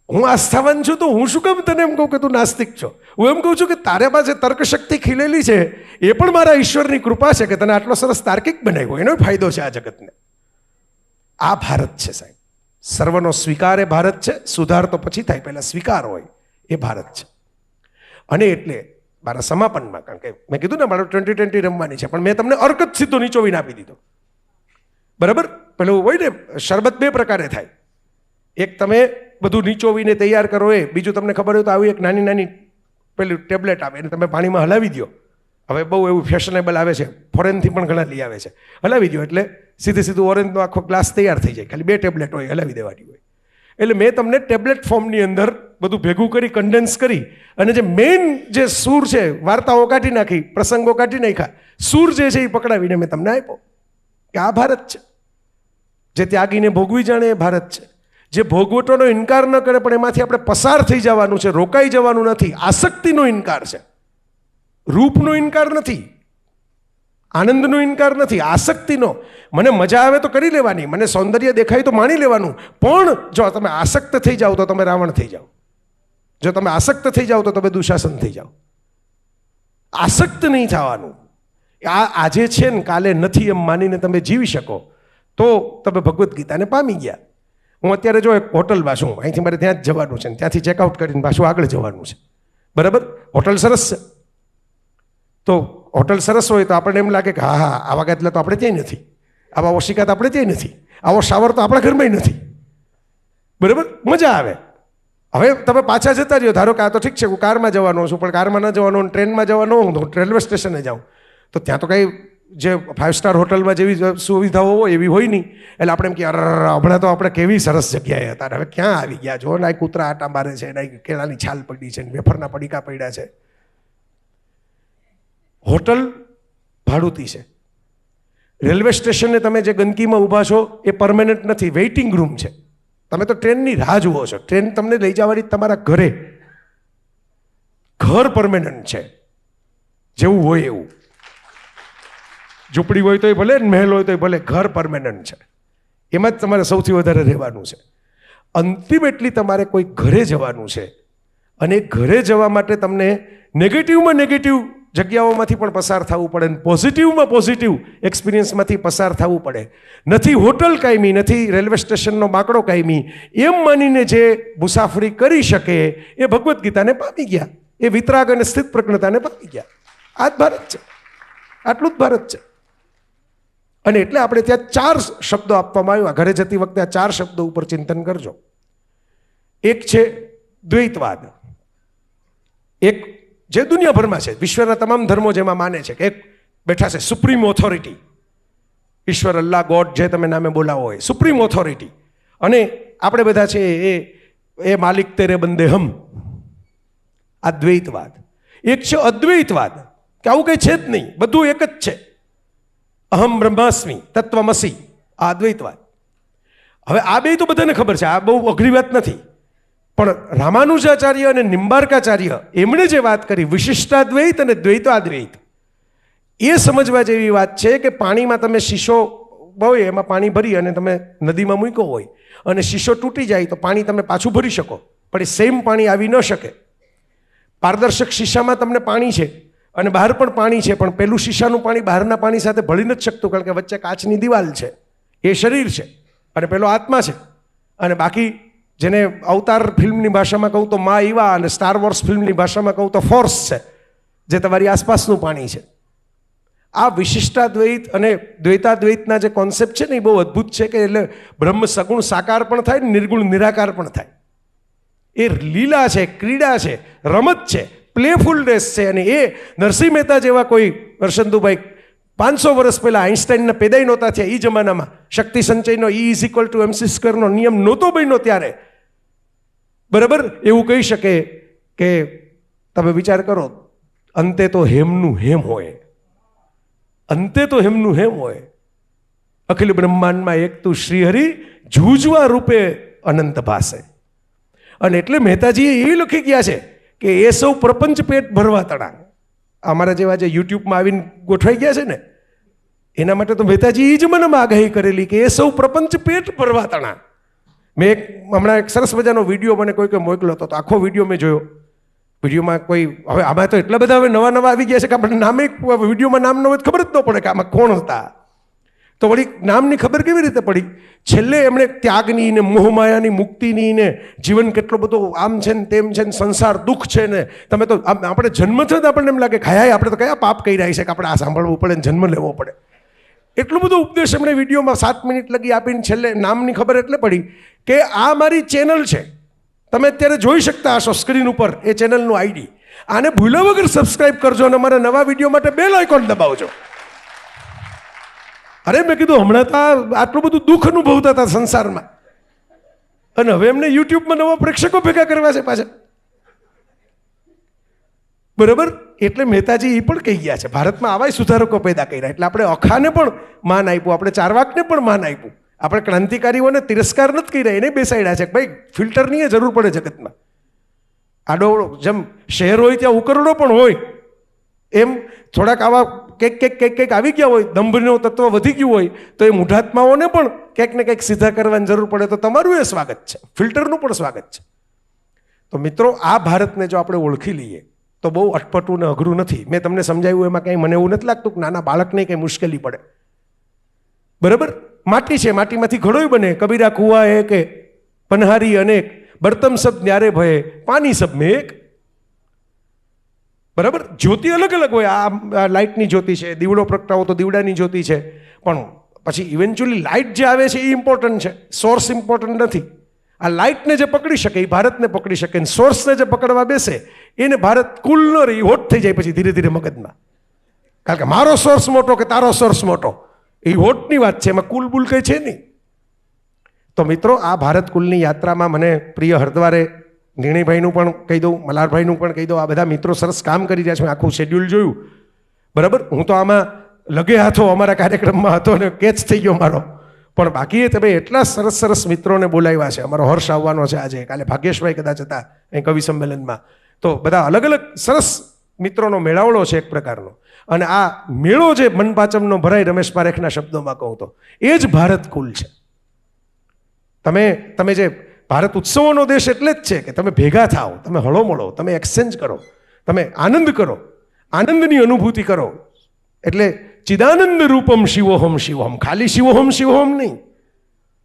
હું આસ્થાવાન છું તો હું શું કામ તને એમ કહું કે તું નાસ્તિક છો? હું એમ કહું છું કે તારા પાસે તર્ક શક્તિ ખીલેલી છે, એ પણ મારા ઈશ્વરની કૃપા છે કે તને આટલો સરસ તાર્કિક બનાવ્યો, એનો ફાયદો છે આ જગતને. આ ભારત છે સાહેબ. સર્વનો સ્વીકાર એ ભારત છે. સુધાર તો પછી થાય, પહેલા સ્વીકાર હોય એ ભારત છે. અને એટલે મારા સમાપનમાં, કારણ કે મેં કીધું ને મારે 2020 રમવાની છે, પણ મેં તમને અર્ક જ સીધો નીચોવીને આપી દીધો. બરાબર. પેલું હોય ને શરબત બે પ્રકારે થાય. એક તમે બધું નીચોવીને તૈયાર કરો એ, બીજું તમને ખબર હોય તો આવી એક નાની નાની પેલું ટેબ્લેટ આવે એને તમે પાણીમાં હલાવી દો. હવે બહુ એવું ફેશનેબલ આવે છે, ફોરેનથી પણ ઘણા લઈ આવે છે. હલાવી દો એટલે સીધું ઓરેન્જનો આખો ગ્લાસ તૈયાર થઈ જાય. ખાલી 2 ટેબ્લેટ હોય, હલાવી દેવાની હોય. એટલે મેં તમને ટેબ્લેટ ફોર્મની અંદર બધું ભેગું કરી, કન્ડેન્સ કરી, અને જે મેઇન જે સૂર છે, વાર્તાઓ કાઢી નાખી, પ્રસંગો કાઢી નાખ્યા, સૂર જે છે એ પકડાવીને મેં તમને આપ્યો કે આ ભારત છે. જે ત્યાગીને ભોગવી જાણે એ ભારત છે. જે ભોગવટોનો ઇનકાર ન કરે પણ એમાંથી આપણે પસાર થઈ જવાનું છે, રોકાઈ જવાનું નથી. આસક્તિનો ઇનકાર છે, રૂપનો ઇનકાર નથી, આનંદનો ઇનકાર નથી, આસક્તિનો. મને મજા આવે તો કરી લેવાની, મને સૌંદર્ય દેખાય તો માણી લેવાનું, પણ જો તમે આસક્ત થઈ જાઓ તો તમે રાવણ થઈ જાઓ. જો તમે આસક્ત થઈ જાઓ તો તમે દુશાસન થઈ જાઓ. આસક્ત નહીં થવાનું. આજે છે ને કાલે નથી એમ માનીને તમે જીવી શકો તો તમે ભગવદ્ ગીતાને પામી ગયા. હું અત્યારે જો એક હોટલમાં છું, અહીંથી મારે ત્યાં જ જવાનું છે, ત્યાંથી ચેકઆઉટ કરીને પાછું આગળ જવાનું છે. બરાબર. હોટલ સરસ છે, તો હોટલ સરસ હોય તો આપણને એમ લાગે કે હા આવા ગાદલા તો આપણે ત્યાંય નથી, આવા ઓશિકા તો આપણે ત્યાંય નથી, આવો શાવર તો આપણા ઘરમાં નથી. બરાબર. મજા આવે. હવે તમે પાછા જતા રહ્યો, ધારો કે આ તો ઠીક છે હું કારમાં જવાનો છું, પણ કારમાં ન જવાનો, ટ્રેનમાં જવાનો હું તો રેલવે સ્ટેશને જાઉં, તો ત્યાં તો કંઈ જે 5 સ્ટાર હોટલમાં જેવી સુવિધાઓ હોય એવી હોય નહીં. એટલે આપણે એમ કે હમણાં તો આપણે કેવી સરસ જગ્યાએ હતા, હવે ક્યાં આવી ગયા, જો ના કૂતરા આટા મારે છે, ના કેળાની છાલ પડી છે, વેફરના પડીકા પડ્યા છે. હોટલ ભાડુતી છે. રેલવે સ્ટેશને તમે જે ગંદકીમાં ઊભા છો એ પરમેનન્ટ નથી, વેઇટિંગ રૂમ છે. તમે તો ટ્રેનની રાહ જુઓ છો, ટ્રેન તમને લઈ જવાની તમારા ઘરે. ઘર પરમેનન્ટ છે, જેવું હોય એવું. ઝૂંપડી હોય તોય ભલે, મહેલ હોય તોય ભલે, ઘર પરમેનન્ટ છે. એમાં જ તમારે સૌથી વધારે રહેવાનું છે. અલ્ટિમેટલી તમારે કોઈ ઘરે જવાનું છે, અને ઘરે જવા માટે તમને નેગેટિવમાં નેગેટિવ જગ્યાઓમાંથી પણ પસાર થવું પડે, અને પોઝિટિવમાં પોઝિટિવ એક્સપિરિયન્સમાંથી પસાર થવું પડે. નથી હોટલ કાયમી, નથી રેલવે સ્ટેશનનો બાકડો કાયમી, એમ માનીને જે મુસાફરી કરી શકે એ ભગવદ્ ગીતાને પામી ગયા, એ વિતરાગ અને સ્થિત પ્રજ્ઞતાને પામી ગયા. આ જ ભારત છે, આટલું જ ભારત છે. અને એટલે આપણે ત્યાં 4 શબ્દો આપવામાં આવ્યા. ઘરે જતી વખતે આ 4 શબ્દો ઉપર ચિંતન કરજો. એક છે દ્વૈતવાદ, એક જે દુનિયાભરમાં છે, વિશ્વના તમામ ધર્મો જેમાં માને છે કે એક બેઠા છે સુપ્રીમ ઓથોરિટી, ઈશ્વર, અલ્લાહ, ગોડ, જે તમે નામે બોલાવો હોય, સુપ્રીમ ઓથોરિટી. અને આપણે બધા છે એ માલિક તેરે બંદે હમ. આ દ્વૈતવાદ. એક છે અદ્વૈતવાદ, કે આવું કંઈ છે જ નહીં, બધું એક જ છે. અહમ બ્રહ્માસ્મિ તત્વમસી, આ અદ્વૈતવાદ. હવે આ બે તો બધાને ખબર છે, આ બહુ અઘરી વાત નથી. પણ રામાનુજાચાર્ય અને નિંબાર્કાચાર્ય એમણે જે વાત કરી વિશિષ્ટાદ્વૈત અને દ્વૈતાદ્વૈત, એ સમજવા જેવી વાત છે. કે પાણીમાં તમે શીશો હોય, એમાં પાણી ભરી અને તમે નદીમાં મૂક્યો હોય, અને શીશો તૂટી જાય તો પાણી તમે પાછું ભરી શકો, પણ એ સેમ પાણી આવી ન શકે. પારદર્શક શીશામાં તમને પાણી છે અને બહાર પણ પાણી છે, પણ પેલું શીશાનું પાણી બહારના પાણી સાથે ભળી નથી શકતું, કારણ કે વચ્ચે કાચની દિવાલ છે. એ શરીર છે અને પેલો આત્મા છે. અને બાકી જેને અવતાર ફિલ્મની ભાષામાં કહું તો મા ઈવા, અને સ્ટાર વોર્સ ફિલ્મની ભાષામાં કહું તો ફોર્સ છે, જે તમારી આસપાસનું પાણી છે. આ વિશિષ્ટાદ્વૈત અને દ્વૈતાદ્વૈતના જે કોન્સેપ્ટ છે ને એ બહુ અદ્ભુત છે. કે એટલે બ્રહ્મ સગુણ સાકાર પણ થાય ને નિર્ગુણ નિરાકાર પણ થાય. એ લીલા છે, ક્રીડા છે, રમત છે, પ્લેફુલનેસ છે. અને એ નરસિંહ મહેતા જેવા કોઈ, હર્ષંદુભાઈ 500 વર્ષ પહેલાં આઈન્સ્ટાઈનના પેદાઈ નહોતા થયા, એ જમાનામાં શક્તિ સંચયનો E=mc² નો નિયમ નહોતો બન્યો ત્યારે. બરાબર. એવું કહી શકે કે તમે વિચાર કરો, અંતે તો હેમનું હેમ હોય, અંતે તો હેમનું હેમ હોય. અખિલ બ્રહ્માંડમાં એક તું શ્રીહરિ જૂજવા રૂપે અનંત ભાસે. અને એટલે મહેતાજીએ એ લખી ગયા છે કે એ સૌ પ્રપંચ પેટ ભરવા તણા. અમારા જેવા જે યુટ્યુબમાં આવીને ગોઠવાઈ ગયા છે ને, એના માટે તો મહેતાજી એ જ મને આગાહી કરેલી કે એ સૌ પ્રપંચ પેટ ભરવા તણા. મેં હમણાં એક સરસ મજાનો વિડીયો મને કોઈ મોકલ્યો હતો, તો આખો વિડીયો મેં જોયો. વિડીયોમાં કોઈ, હવે આમાં તો એટલા બધા હવે નવા આવી ગયા છે કે આપણે નામે વિડીયોમાં નામ ન હોય ખબર જ ન પડે કે આમાં કોણ હતા. તો વળી નામની ખબર કેવી રીતે પડી? છેલ્લે એમણે ત્યાગની ને મોહમાયાની મુક્તિની ને જીવન કેટલો બધો આમ છે ને તેમ છે ને સંસાર દુઃખ છે ને, તમે તો આપણે જન્મ થતાં આપણને એમ લાગે કે હાય આપણે તો કયા પાપ કરી રહ્યા છે કે આપણે આ સાંભળવું પડે ને જન્મ લેવો પડે. એટલું બધું ઉપદેશ એમણે વિડીયોમાં 7 મિનિટ લગી આપીને છેલ્લે નામની ખબર એટલે પડી કે આ મારી ચેનલ છે, તમે અત્યારે જોઈ શકતા હશો સ્ક્રીન ઉપર એ ચેનલનું આઈડી. આને ભૂલ્યા વગર સબસ્ક્રાઇબ કરજો અને અમારા નવા વિડીયો માટે બેલ આઇકોન દબાવજો. અરે મેં કીધું હમણાં તો આટલું બધું દુઃખ અનુભવતા હતા સંસારમાં, અને હવે એમને યુટ્યુબમાં નવા પ્રેક્ષકો ભેગા કરવા છે પાછા. બરાબર, એટલે મહેતાજી એ પણ કહી ગયા છે ભારતમાં આવા સુધારકો પેદા કર્યા, એટલે આપણે અખાને પણ માન આપ્યું, આપણે ચારવાકને પણ માન આપ્યું, આપણે ક્રાંતિકારીઓને તિરસ્કાર નથી કર્યા, એને બેસાડ્યા છે કે ભાઈ ફિલ્ટરની જરૂર પડે જગતમાં. આડો જેમ શહેર હોય ત્યાં ઉકરડો પણ હોય, એમ થોડાક આવા કંઈક આવી ગયા હોય, દંભનું તત્વ વધી ગયું હોય તો એ મૂઢાત્માઓને પણ કંઈક ને કંઈક સીધા કરવાની જરૂર પડે તો તમારું એ સ્વાગત છે, ફિલ્ટરનું પણ સ્વાગત છે. તો મિત્રો આ ભારતને જો આપણે ઓળખી લઈએ તો બહુ અટપટું ને અઘરું નથી. મેં તમને સમજાવ્યું એમાં કંઈ મને એવું નથી લાગતું કે નાના બાળકને કંઈ મુશ્કેલી પડે. બરાબર, માટી છે, માટીમાંથી ઘડોય બને, કબીરા કુવા એક પનહારી અનેક, બર્તન સબ ન્યારે ભયે પાણી સબ મેં એક. બરાબર, જ્યોતિ અલગ અલગ હોય, આ લાઇટની જ્યોતિ છે, દીવડો પ્રગટાવો તો દીવડાની જ્યોતિ છે, પણ પછી ઇવેન્ચ્યુઅલી લાઇટ જે આવે છે એ ઇમ્પોર્ટન્ટ છે, સોર્સ ઇમ્પોર્ટન્ટ નથી. આ લાઇટને જે પકડી શકે એ ભારતને પકડી શકે, સોર્સને જે પકડવા બેસે એને ભારત કુલ ન રહી હોટ થઈ જાય પછી ધીરે ધીરે મગજમાં, કારણ કે મારો સોર્સ મોટો કે તારો સોર્સ મોટો એ હોટની વાત છે, એમાં કુલ બુલ કંઈ છે નહીં. તો મિત્રો આ ભારત કુલની યાત્રામાં મને પ્રિય હરદ્વારે નિર્ણયભાઈનું પણ કહી દઉં, મલ્હારભાઈનું પણ કહી દઉં, આ બધા મિત્રો સરસ કામ કરી રહ્યા છે. મેં આખું શેડ્યુલ જોયું. બરાબર, હું તો આમાં લગે હાથો અમારા કાર્યક્રમમાં હતો અને કેચ થઈ ગયો મારો, પણ બાકી એ તમે એટલા સરસ સરસ મિત્રોને બોલાવ્યા છે. અમારો હર્ષ આવવાનો છે આજે, કાલે ભાગ્યેશભાઈ કદાચ હતા અહીં કવિ સંમેલનમાં. તો બધા અલગ અલગ સરસ મિત્રોનો મેળાવડો છે એક પ્રકારનો, અને આ મેળો જે મનપાચમનો ભરાય, રમેશ પારેખના શબ્દોમાં કહું તો એ જ ભારત કુલ છે. તમે જે ભારત ઉત્સવોનો દેશ એટલે જ છે કે તમે ભેગા થાઓ, તમે હળો મળો, તમે એક્સચેન્જ કરો, તમે આનંદ કરો, આનંદની અનુભૂતિ કરો. એટલે ચિદાનંદ રૂપમ શિવોહમ શિવોહમ, ખાલી શિવોહમ શિવોહમ નહીં,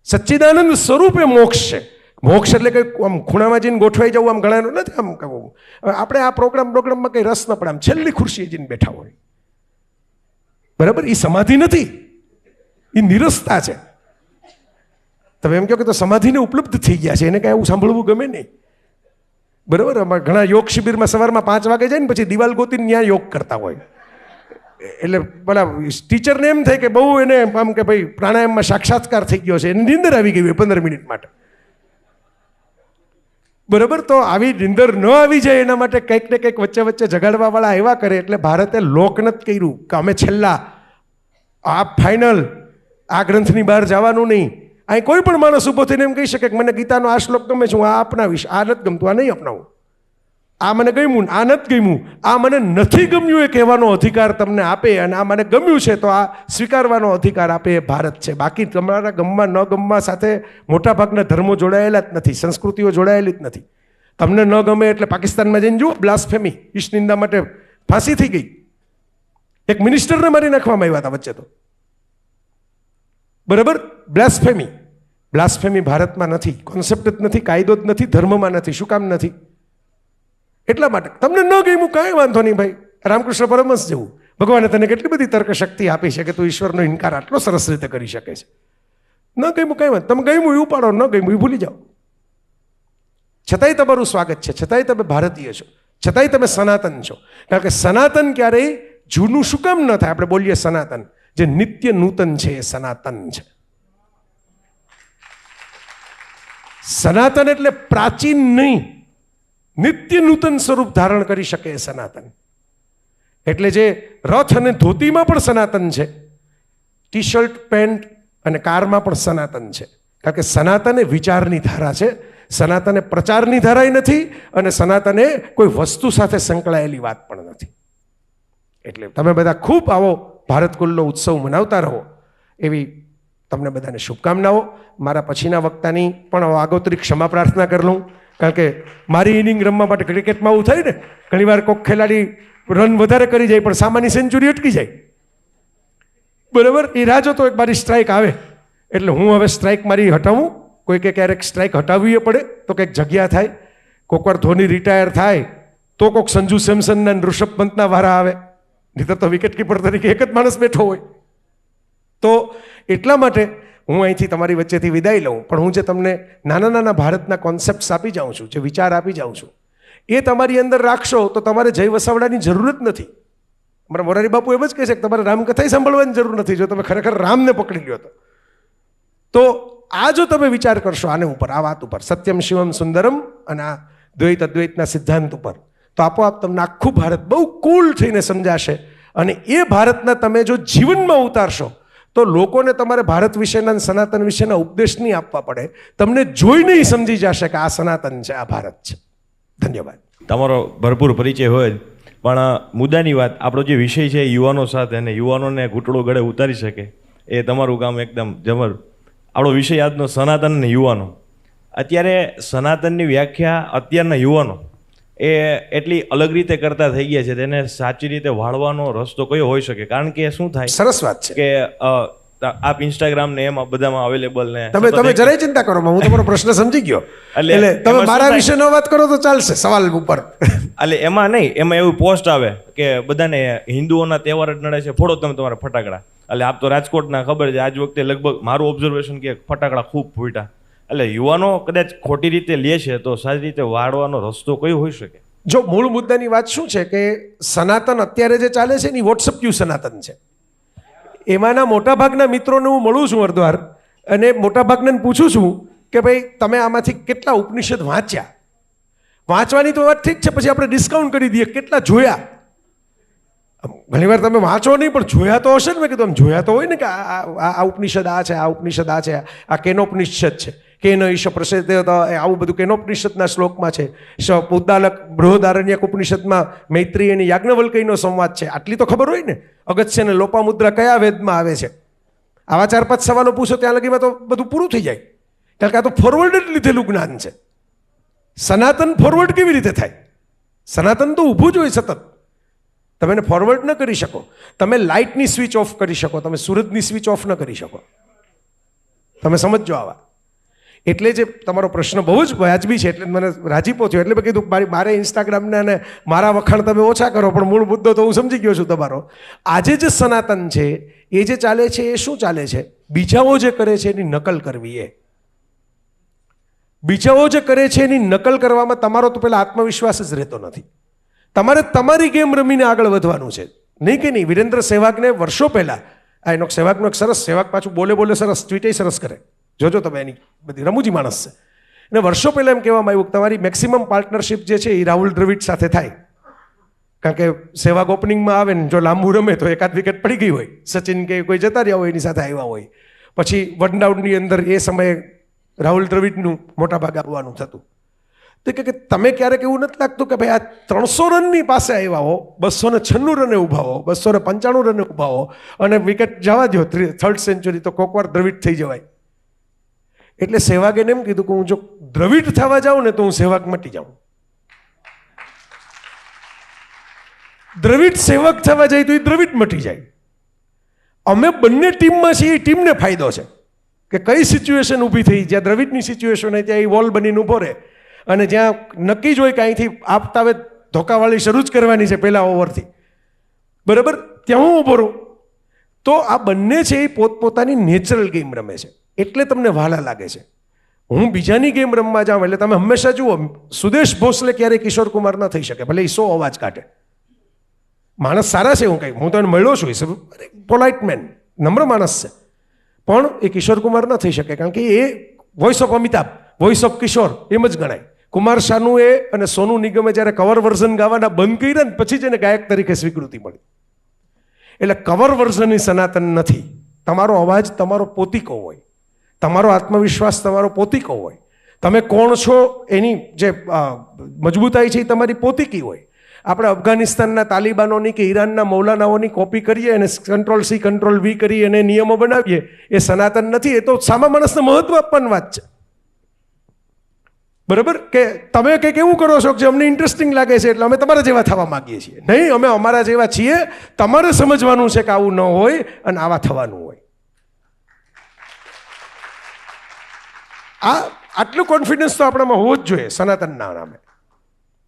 સચ્ચિદાનંદ સ્વરૂપે મોક્ષ છે. મોક્ષ એટલે કંઈ આમ ખૂણામાં જઈને ગોઠવાઈ જવું આમ ઘણાનું નથી. આમ કહું આપણે આ પ્રોગ્રામમાં કંઈ રસ ન પડે, આમ છેલ્લી ખુરશીએ જઈને બેઠા હોય. બરાબર, એ સમાધિ નથી, એ નિરસતા છે. તમે એમ કહો કે તો સમાધિને ઉપલબ્ધ થઈ ગયા છે, એને કાંઈ એવું સાંભળવું ગમે નહીં. બરાબર, અમારે ઘણા યોગ શિબિરમાં સવારમાં 5 વાગે જાય ને પછી દિવાલ ગોતીને ત્યાં યોગ કરતા હોય. એટલે પેલા ટીચરને એમ થાય કે બહુ એને આમ કે ભાઈ પ્રાણાયામમાં સાક્ષાત્કાર થઈ ગયો છે, એની નીંદર આવી ગઈ હોય 15 મિનિટ માટે. બરાબર, તો આવી નીંદર ન આવી જાય એના માટે કંઈક ને કંઈક વચ્ચે વચ્ચે જગાડવાવાળા એવા કરે. એટલે ભારતે લોક નથી કર્યું કે અમે છેલ્લા આ ફાઇનલ આ ગ્રંથની બહાર જવાનું નહીં. અહીં કોઈ પણ માણસ ઊભો થઈને એમ કહી શકે કે મને ગીતાનો આ શ્લોક ગમે છે, હું આ અપનાવીશ, આ નથી ગમતું, આ નહીં અપનાવું, આ મને ગમ્યું, આ નથી ગમ્યું, આ મને નથી ગમ્યું એ કહેવાનો અધિકાર તમને આપે, અને આ મને ગમ્યું છે તો આ સ્વીકારવાનો અધિકાર આપે એ ભારત છે. બાકી તમારા ગમવા ન ગમવા સાથે મોટાભાગના ધર્મો જોડાયેલા જ નથી, સંસ્કૃતિઓ જોડાયેલી જ નથી. તમને ન ગમે એટલે પાકિસ્તાનમાં જઈને જુઓ, બ્લાસ્ફેમી, ઈશ નિંદા માટે ફાંસી થઈ ગઈ, એક મિનિસ્ટરને મારી નાખવામાં આવ્યા હતા વચ્ચે તો. બરાબર, બ્લાસ્ફેમી ભારતમાં નથી, કોન્સેપ્ટ જ નથી, કાયદો જ નથી, ધર્મમાં નથી. શું કામ નથી? એટલા માટે તમને ન ગમ્યું કાંઈ વાંધો નહીં ભાઈ, રામકૃષ્ણ પરમહંસ જેવું ભગવાને તને કેટલી બધી તર્ક શક્તિ આપી છે કે તું ઈશ્વરનો ઇનકાર આટલો સરસ રીતે કરી શકે છે. ન ગમ્યું કાંઈ વાંધો, તમે ગમ્યું એવું પાડો, ન ગમ્યું એ ભૂલી જાઓ. છતાંય તમારું સ્વાગત છે, છતાંય તમે ભારતીય છો, છતાંય તમે સનાતન છો. કારણ કે સનાતન ક્યારેય જૂનું શું કામ ન થાય? આપણે બોલીએ સનાતન, જે નિત્ય નૂતન છે એ સનાતન છે. સનાતન એટલે પ્રાચીન નહીં, નિત્ય નૂતન સ્વરૂપ ધારણ કરી શકે એ સનાતન. એટલે જે રથ અને ધોતીમાં પણ સનાતન છે, ટી શર્ટ પેન્ટ અને કારમાં પણ સનાતન છે. કારણ કે સનાતન એ વિચારની ધારા છે, સનાતન એ પ્રચારની ધારાય નથી, અને સનાતન એ કોઈ વસ્તુ સાથે સંકળાયેલી વાત પણ નથી. એટલે તમે બધા ખૂબ આવો ભારત કુલનો ઉત્સવ મનાવતા રહો એવી તમને બધાને શુભકામનાઓ. મારા પછીના વક્તાની પણ આગોતરી ક્ષમા પ્રાર્થના કરી લઉં, કારણ કે મારી ઇનિંગ રમવા માટે ક્રિકેટમાં એવું થાય ને, ઘણીવાર કોઈક ખેલાડી રન વધારે કરી જાય પણ સામાન્ય સેન્ચુરી અટકી જાય. બરાબર, એ રાહ જોતો એક મારી સ્ટ્રાઇક આવે એટલે હું હવે સ્ટ્રાઇક મારી હટાવું. કોઈકે ક્યારેક સ્ટ્રાઇક હટાવવી પડે તો કંઈક જગ્યા થાય. કોઈક વાર ધોની રિટાયર થાય તો કોઈક સંજુ સેમસનના ઋષભ પંતના વારા આવે, નહીં તો વિકેટ કીપર તરીકે એક જ માણસ બેઠો હોય. તો એટલા માટે હું અહીંથી તમારી વચ્ચેથી વિદાય લઉં, પણ હું જે તમને નાના નાના ભારતના કોન્સેપ્ટ્સ આપી જાઉં છું, જે વિચાર આપી જાઉં છું, એ તમારી અંદર રાખશો તો તમારે જય વસાવડાની જરૂર જ નથી. અમારા મોરારી બાપુ એમ જ કહે છે કે તમારે રામકથા સાંભળવાની જરૂર નથી જો તમે ખરેખર રામને પકડી લ્યો તો આ જો તમે વિચાર કરશો આને ઉપર, આ વાત ઉપર, સત્યમ શિવમ સુંદરમ અને આ દ્વૈત અદ્વૈતના સિદ્ધાંત ઉપર, તો આપોઆપ તમને આખું ભારત બહુ કુલ થઈને સમજાશે. અને એ ભારતના તમે જો જીવનમાં ઉતારશો તો લોકોને તમારે ભારત વિશેના સનાતન વિશેના ઉપદેશ નહીં આપવા પડે, તમને જોઈને સમજી જશે કે આ સનાતન છે, આ ભારત છે. ધન્યવાદ. તમારો ભરપૂર પરિચય હોય પણ મુદ્દાની વાત, આપણો જે વિષય છે યુવાનો સાથે અને યુવાનોને ઘૂંટડો ગળે ઉતારી શકે એ તમારું કામ એકદમ જબર. આપણો વિષય આજનો સનાતન અને યુવાનો. અત્યારે સનાતનની વ્યાખ્યા અત્યારના યુવાનો એ એટલી અલગ રીતે કરતા થઈ ગયા છે, તેને સાચી રીતે વાળવાનો રસ્તો કયો હોઈ શકે? કારણ કે શું થાય, સરસ વાત છે કે આપ ઇન્સ્ટાગ્રામ ને એમાં બધામાં અવેલેબલ ને તમે જરાય ચિંતા કરો, હું તમારો પ્રશ્ન સમજી ગયો. એટલે તમે મારા વિશે ન વાત કરો તો ચાલશે સવાલ ઉપર. એટલે એમાં નહીં, એમાં એવું પોસ્ટ આવે કે બધાને હિન્દુઓના તહેવાર જ નડે છે, ફોડો તમે તમારા ફટાકડા. એટલે આપ તો રાજકોટના ખબર છે, આજ વખતે લગભગ મારું ઓબ્ઝર્વેશન કે ફટાકડા ખૂબ ફૂટ્યા. એટલે યુવાનો કદાચ ખોટી રીતે લે છે તો સારી રીતે વાળવાનો રસ્તો કયો હોઈ શકે? જો મૂળ મુદ્દાની વાત શું છે કે સનાતન અત્યારે જે ચાલે છે એની વોટ્સઅપ ક્યુ સનાતન છે. એમાંના મોટાભાગના મિત્રોને હું મળું છું અર્ધવાર, અને મોટાભાગને પૂછું છું કે ભાઈ તમે આમાંથી કેટલા ઉપનિષદ વાંચ્યા? વાંચવાની તો વાત ઠીક છે, પછી આપણે ડિસ્કાઉન્ટ કરી દઈએ, કેટલા જોયા? ઘણીવાર તમે વાંચો નહીં પણ જોયા તો હશે ને. મેં કીધું આમ જોયા તો હોય ને કે આ ઉપનિષદ આ છે, આ ઉપનિષદ આ છે, આ કેનોપનિષદ છે, કેન ઈશ પ્રસિદ્ધ, આવું બધું કેનોપનિષદના શ્લોકમાં છે. ઉદ્દાલક બૃહદારણ્યક ઉપનિષદમાં મૈત્રી અને યાજ્ઞવલ્ક્યનો સંવાદ છે. આટલી તો ખબર હોય ને. અગત્ય ને લોપામુદ્રા કયા વેદમાં આવે છે? આવા 4-5 સવાલો પૂછો ત્યાં લગીમાં તો બધું પૂરું થઈ જાય. કારણ કે આ તો ફોરવર્ડ જ લીધેલું જ્ઞાન છે. સનાતન ફોરવર્ડ કેવી રીતે થાય? સનાતન તો ઊભું જ હોય સતત. તમે એને ફોરવર્ડ ન કરી શકો. તમે લાઇટની સ્વિચ ઓફ કરી શકો, તમે સૂરજની સ્વિચ ઓફ ન કરી શકો. તમે સમજો આવા. એટલે જે તમારો પ્રશ્ન બહુ જ વાજબી છે, એટલે મને રાજીપો થયો. એટલે મેં કીધું મારે ઇન્સ્ટાગ્રામને અને મારા વખાણ તમે ઓછા કરો, પણ મૂળ મુદ્દો તો હું સમજી ગયો છું તમારો. આજે જે સનાતન છે એ જે ચાલે છે એ શું ચાલે છે? બીજાઓ જે કરે છે એની નકલ કરવી. એ બીજાઓ જે કરે છે એની નકલ કરવામાં તમારો તો પેલા આત્મવિશ્વાસ જ રહેતો નથી. તમારે તમારી ગેમ રમીને આગળ વધવાનું છે, નહીં કે નહીં? વિરેન્દ્ર સહેવાગને વર્ષો પહેલા, આ એનો સહેવાગનો એક સરસ, સહેવાગ પાછું બોલે સરસ, ટ્વીટે સરસ કરે, જોજો તમે, એની બધી રમૂજી માણસ છે. અને વર્ષો પહેલાં એમ કહેવામાં આવ્યું કે તમારી મેક્સિમમ પાર્ટનરશિપ જે છે એ રાહુલ દ્રવિડ સાથે થાય. કારણ કે સહેવાગ ઓપનિંગમાં આવે ને જો લાંબુ રમે તો એકાદ વિકેટ પડી ગઈ હોય, સચિન કે કોઈ જતા રહ્યા હોય એની સાથે આવ્યા હોય, પછી વન ડાઉનની અંદર એ સમયે રાહુલ દ્રવિડનું મોટા ભાગે આવવાનું થતું. તો કે તમે ક્યારેક એવું નથી લાગતું કે ભાઈ આ 300 રનની પાસે આવ્યા હો, 296 રને ઊભા હો, 295 રને ઊભા હો, અને વિકેટ જવા દો થર્ડ સેન્ચુરી, તો કોકવાર દ્રવિડ થઈ જવાય. એટલે સહેવાગે એમ કીધું કે હું જો દ્રવિડ થવા જાઉં ને તો હું સહેવાગ મટી જાઉં. દ્રવિડ સહેવાગ થવા જાય તો એ દ્રવિડ મટી જાય. અમે બંને ટીમમાં છીએ, એ ટીમને ફાયદો છે કે કઈ સિચ્યુએશન ઊભી થઈ. જ્યાં દ્રવિડની સિચ્યુએશન હોય ત્યાં એ વોલ બનીને ઊભો રહે, અને જ્યાં નક્કી જ હોય કે અહીંથી આપતાવે ધોકાવાળી શરૂ જ કરવાની છે પહેલા ઓવરથી, બરાબર, ત્યાં હું ઊભો રહું. તો આ બંને છે એ પોતપોતાની નેચરલ ગેમ રમે છે, એટલે તમને વહાલા લાગે છે. હું બીજાની ગેમ રમવા જાઉં એટલે તમે હંમેશા જુઓ, સુદેશ ભોસલે ક્યારેય કિશોર કુમાર ન થઈ શકે, ભલે એ 100 અવાજ કાઢે. માણસ સારા છે, હું તો એને મળ્યો છું, પોલાઇટ મેન, નમ્ર માણસ છે, પણ એ કિશોર કુમાર ન થઈ શકે. કારણ કે એ voice of Amitabh, voice of Kishore એમ જ ગણાય. કુમાર શાનુએ અને સોનુ નિગમે જ્યારે કવર વર્ઝન ગાવાના બંધ કર્યા ને પછી જ એને ગાયક તરીકે સ્વીકૃતિ મળી. એટલે કવર વર્ઝન સનાતન નથી. તમારો અવાજ તમારો પોતીકો હોય, તમારો આત્મવિશ્વાસ તમારો પોતીકો હોય, તમે કોણ છો એની જે મજબૂતાઈ છે એ તમારી પોતીકી હોય. આપણે અફઘાનિસ્તાનના તાલિબાનોની કે ઈરાનના મૌલાનાઓની કોપી કરીએ અને Ctrl+C Ctrl+V કરી અને નિયમો બનાવીએ, એ સનાતન નથી. એ તો સામા માણસને મહત્વ આપવાની વાત છે, બરાબર? કે તમે કંઈક એવું કરો છો કે જે અમને ઇન્ટરેસ્ટિંગ લાગે છે એટલે અમે તમારા જેવા થવા માંગીએ છીએ. નહીં, અમે અમારા જેવા છીએ. તમારે સમજવાનું છે કે આવું ન હોય અને આવા થવાનું હોય. આટલું કોન્ફિડન્સ તો આપણામાં હોવો જ જોઈએ સનાતનના નામે.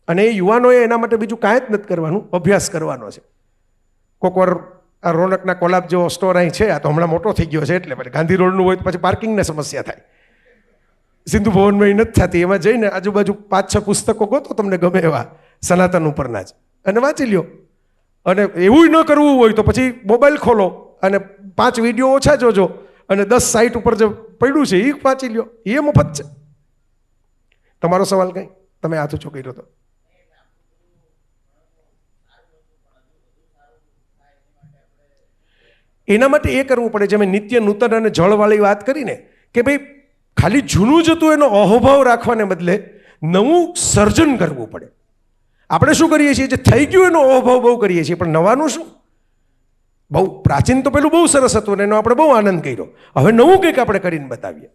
અને એ યુવાનોએ એના માટે બીજું કાંઈ જ નથી કરવાનું, અભ્યાસ કરવાનો છે. કોઈક વાર આ રોનકના કોલાબ જેવો સ્ટોર અહીં છે, આ તો હમણાં મોટો થઈ ગયો છે એટલે પછી ગાંધી રોડનું હોય તો પછી પાર્કિંગની સમસ્યા થાય. સિંધુ ભવનમાં એ નથી થતી. એમાં જઈને આજુબાજુ 5-6 પુસ્તકો ગોતો તમને ગમે એવા સનાતન ઉપરના જ અને વાંચી લ્યો. અને એવું ન કરવું હોય તો પછી મોબાઈલ ખોલો અને 5 વિડીયો ઓછા જોજો અને 10 સાઇટ ઉપર જે પડ્યું છે એ વાંચી લ્યો. એ મફત છે. તમારો સવાલ કઈ? તમે હાથ ઊંચો કર્યો તો. એના માટે એ કરવું પડે જે મેં નિત્ય નૂતન અને જળવાળી વાત કરીને કે ભાઈ ખાલી જૂનું જ હતું એનો અહોભાવ રાખવાને બદલે નવું સર્જન કરવું પડે. આપણે શું કરીએ છીએ? જે થઈ ગયું એનો અહોભાવ બહુ કરીએ છીએ, પણ નવાનું શું? બહુ પ્રાચીન તો પેલું બહુ સરસ હતું અને એનો આપણે બહુ આનંદ કર્યો. હવે નવું કંઈક આપણે કરીને બતાવીએ.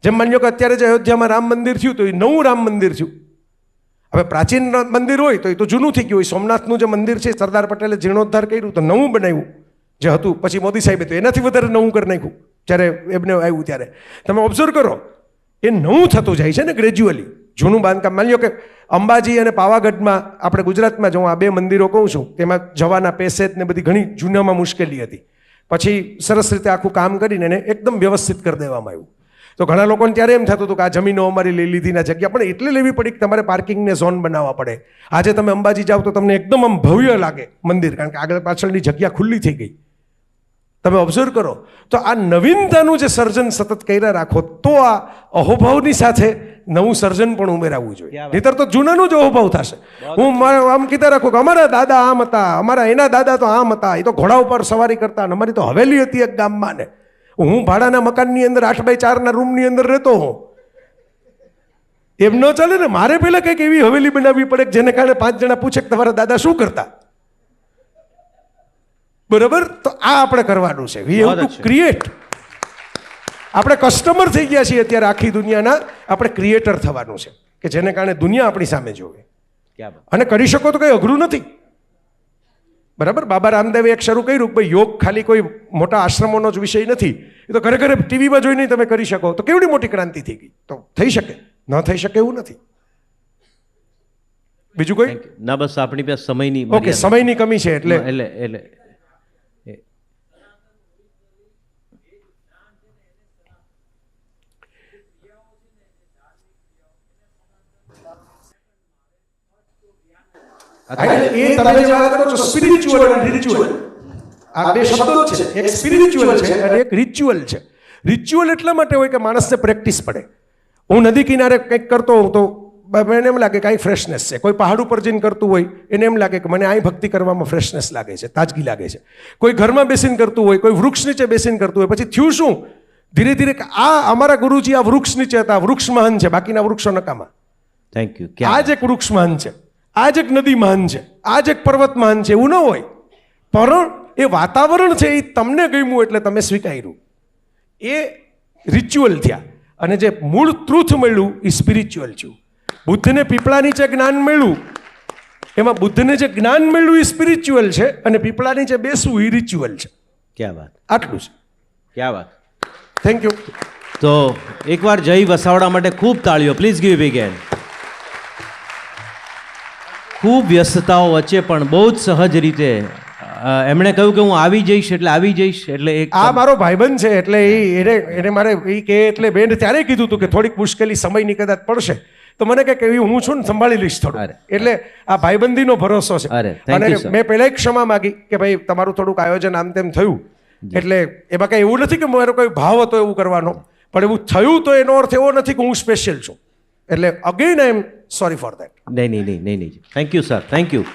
જેમ માની લો કે અત્યારે જે અયોધ્યામાં રામ મંદિર થયું તો એ નવું રામ મંદિર થયું. હવે પ્રાચીન મંદિર હોય તો એ તો જૂનું થઈ ગયું હોય. સોમનાથનું જે મંદિર છે સરદાર પટેલે જીર્ણોદ્ધાર કર્યું તો નવું બનાવ્યું જે હતું. પછી મોદી સાહેબે તો એનાથી વધારે નવું કરી નાખ્યું જ્યારે એમને આવ્યું ત્યારે. તમે ઓબ્ઝર્વ કરો એ નવું થતું જાય છે ને ગ્રેજ્યુઅલી. જૂનું બાંધકામ માની લો કે અંબાજી અને પાવાગઢમાં આપણે ગુજરાતમાં જો આ 2 મંદિરો કહું છું તેમાં જવાના પેસેજ ને બધી ઘણી જૂનામાં મુશ્કેલી હતી. પછી સરસ રીતે આખું કામ કરીને એને એકદમ વ્યવસ્થિત કરી દેવામાં આવ્યું. તો ઘણા લોકોને ત્યારે એમ થતું હતું કે આ જમીનો અમારી લઈ લીધીના જગ્યા પણ એટલે લેવી પડી કે તમારે પાર્કિંગને ઝોન બનાવવા પડે. આજે તમે અંબાજી જાઓ તો તમને એકદમ આમ ભવ્ય લાગે મંદિર, કારણ કે આગળ પાછળની જગ્યા ખુલ્લી થઈ ગઈ. તમે ઓબ્ઝર્વ કરો તો આ નવીનતાનું જે સર્જન સતત કર્યા રાખો તો આ અહોભાવની સાથે નવું સર્જન પણ ઉમેરાવવું જોઈએ. નહીતર તો જૂનાનું જ અહોભાવ થશે. હું આમ કીધા રાખું કે અમારા દાદા આમ હતા, અમારા એના દાદા તો આમ હતા, એ તો ઘોડા ઉપર સવારી કરતા, અમારી તો હવેલી હતી એક ગામમાં ને હું ભાડાના મકાનની અંદર 8x4 રૂમની અંદર રહેતો હું. એમ ન ચાલે ને. મારે પહેલા કંઈક એવી હવેલી બનાવવી પડે કે જેને કારણે 5 જણા પૂછે કે તમારા દાદા શું કરતા. બરાબર? તો આ આપણે કરવાનું છે. We have to create. આપણે કસ્ટમર થઈ ગયા છીએ અત્યારે આખી દુનિયાના. આપણે ક્રિએટર થવાનું છે કે જેને કારણે દુનિયા આપણી સામે જોવે. અને કરી શકો તો કંઈ અઘરું નથી. બરાબર? બાબા રામદેવે એક શરૂ કર્યું કે ભાઈ યોગ ખાલી કોઈ મોટા આશ્રમોનો જ વિષય નથી, એ તો ઘરે ઘરે ટીવીમાં જોઈને તમે કરી શકો. તો કેવડી મોટી ક્રાંતિ થઈ ગઈ. તો થઈ શકે, ન થઈ શકે એવું નથી. બીજું કોઈ? ના, બસ આપણી પાસે સમયની ઓકે, સમયની કમી છે એટલે એ તમે જે વાત કરો છો સ્પિરિચ્યુઅલ અને રિચ્યુઅલ, આ 2 શબ્દો છે. એક સ્પિરિચ્યુઅલ છે અને એક રિચ્યુઅલ છે. રિચ્યુઅલ એટલા માટે હોય કે માણસને પ્રેક્ટિસ પડે. હું નદી કિનારે કંઈક કરતો હોઉં તો મને એમ લાગે કે અહીં ફ્રેશનેસ છે. કોઈ પહાડ ઉપર જઈને કરતું હોય એને એમ લાગે કે મને અહીં ભક્તિ કરવામાં ફ્રેશનેસ લાગે છે, તાજગી લાગે છે. કોઈ ઘરમાં બેસીને કરતું હોય, કોઈ વૃક્ષ નીચે બેસીને કરતું હોય. પછી થયું શું? ધીરે ધીરે આ અમારા ગુરુજી આ વૃક્ષ નીચે હતા, વૃક્ષ મહાન છે, બાકીના વૃક્ષો નકામા. Thank you. આ જ એક વૃક્ષ મહાન છે, આ જ એક નદી મહાન છે, આ જ એક પર્વત મહાન છે એવું ન હોય. પણ એ વાતાવરણ છે એ તમને ગમ્યું એટલે તમે સ્વીકાર્યું. એ રિચ્યુઅલ થયા. અને જે મૂળ ટ્રુથ મળ્યું એ સ્પિરિચ્યુઅલ થયું. બુદ્ધને પીપળા નીચે જ્ઞાન મળ્યું, એમાં બુદ્ધને જે જ્ઞાન મળ્યું એ સ્પિરિચ્યુઅલ છે અને પીપળા નીચે બેસવું એ રિચ્યુઅલ છે. ક્યાં વાત, આટલું છે. ક્યાં વાત. Thank you. તો એકવાર જય વસાવડા માટે ખૂબ તાળીઓ. Please give big hand. ખૂબ વ્યસ્તતાઓ વચ્ચે પણ બહુ જ સહજ રીતે એમણે કહ્યું કે હું આવી જઈશ એટલે આવી જઈશ. એટલે એક આ મારો ભાઈબંધ છે એટલે એને મારે એ કે એટલે બેન ત્યારે કીધું હતું કે થોડીક મુશ્કેલી સમયની કદાચ પડશે તો મને કે એવી હું છું ને સંભાળી લઈશ થોડું. એટલે આ ભાઈબંધીનો ભરોસો છે. અને મેં પહેલા એક ક્ષમા માગી કે ભાઈ તમારું થોડુંક આયોજન આમ તેમ થયું એટલે એમાં કઈ એવું નથી કે મારો કોઈ ભાવ હતો એવું કરવાનો, પણ એવું થયું તો એનો અર્થ એવો નથી કે હું સ્પેશિયલ છું. એટલે again I am sorry for that. નહીં. Thank you sir, thank you.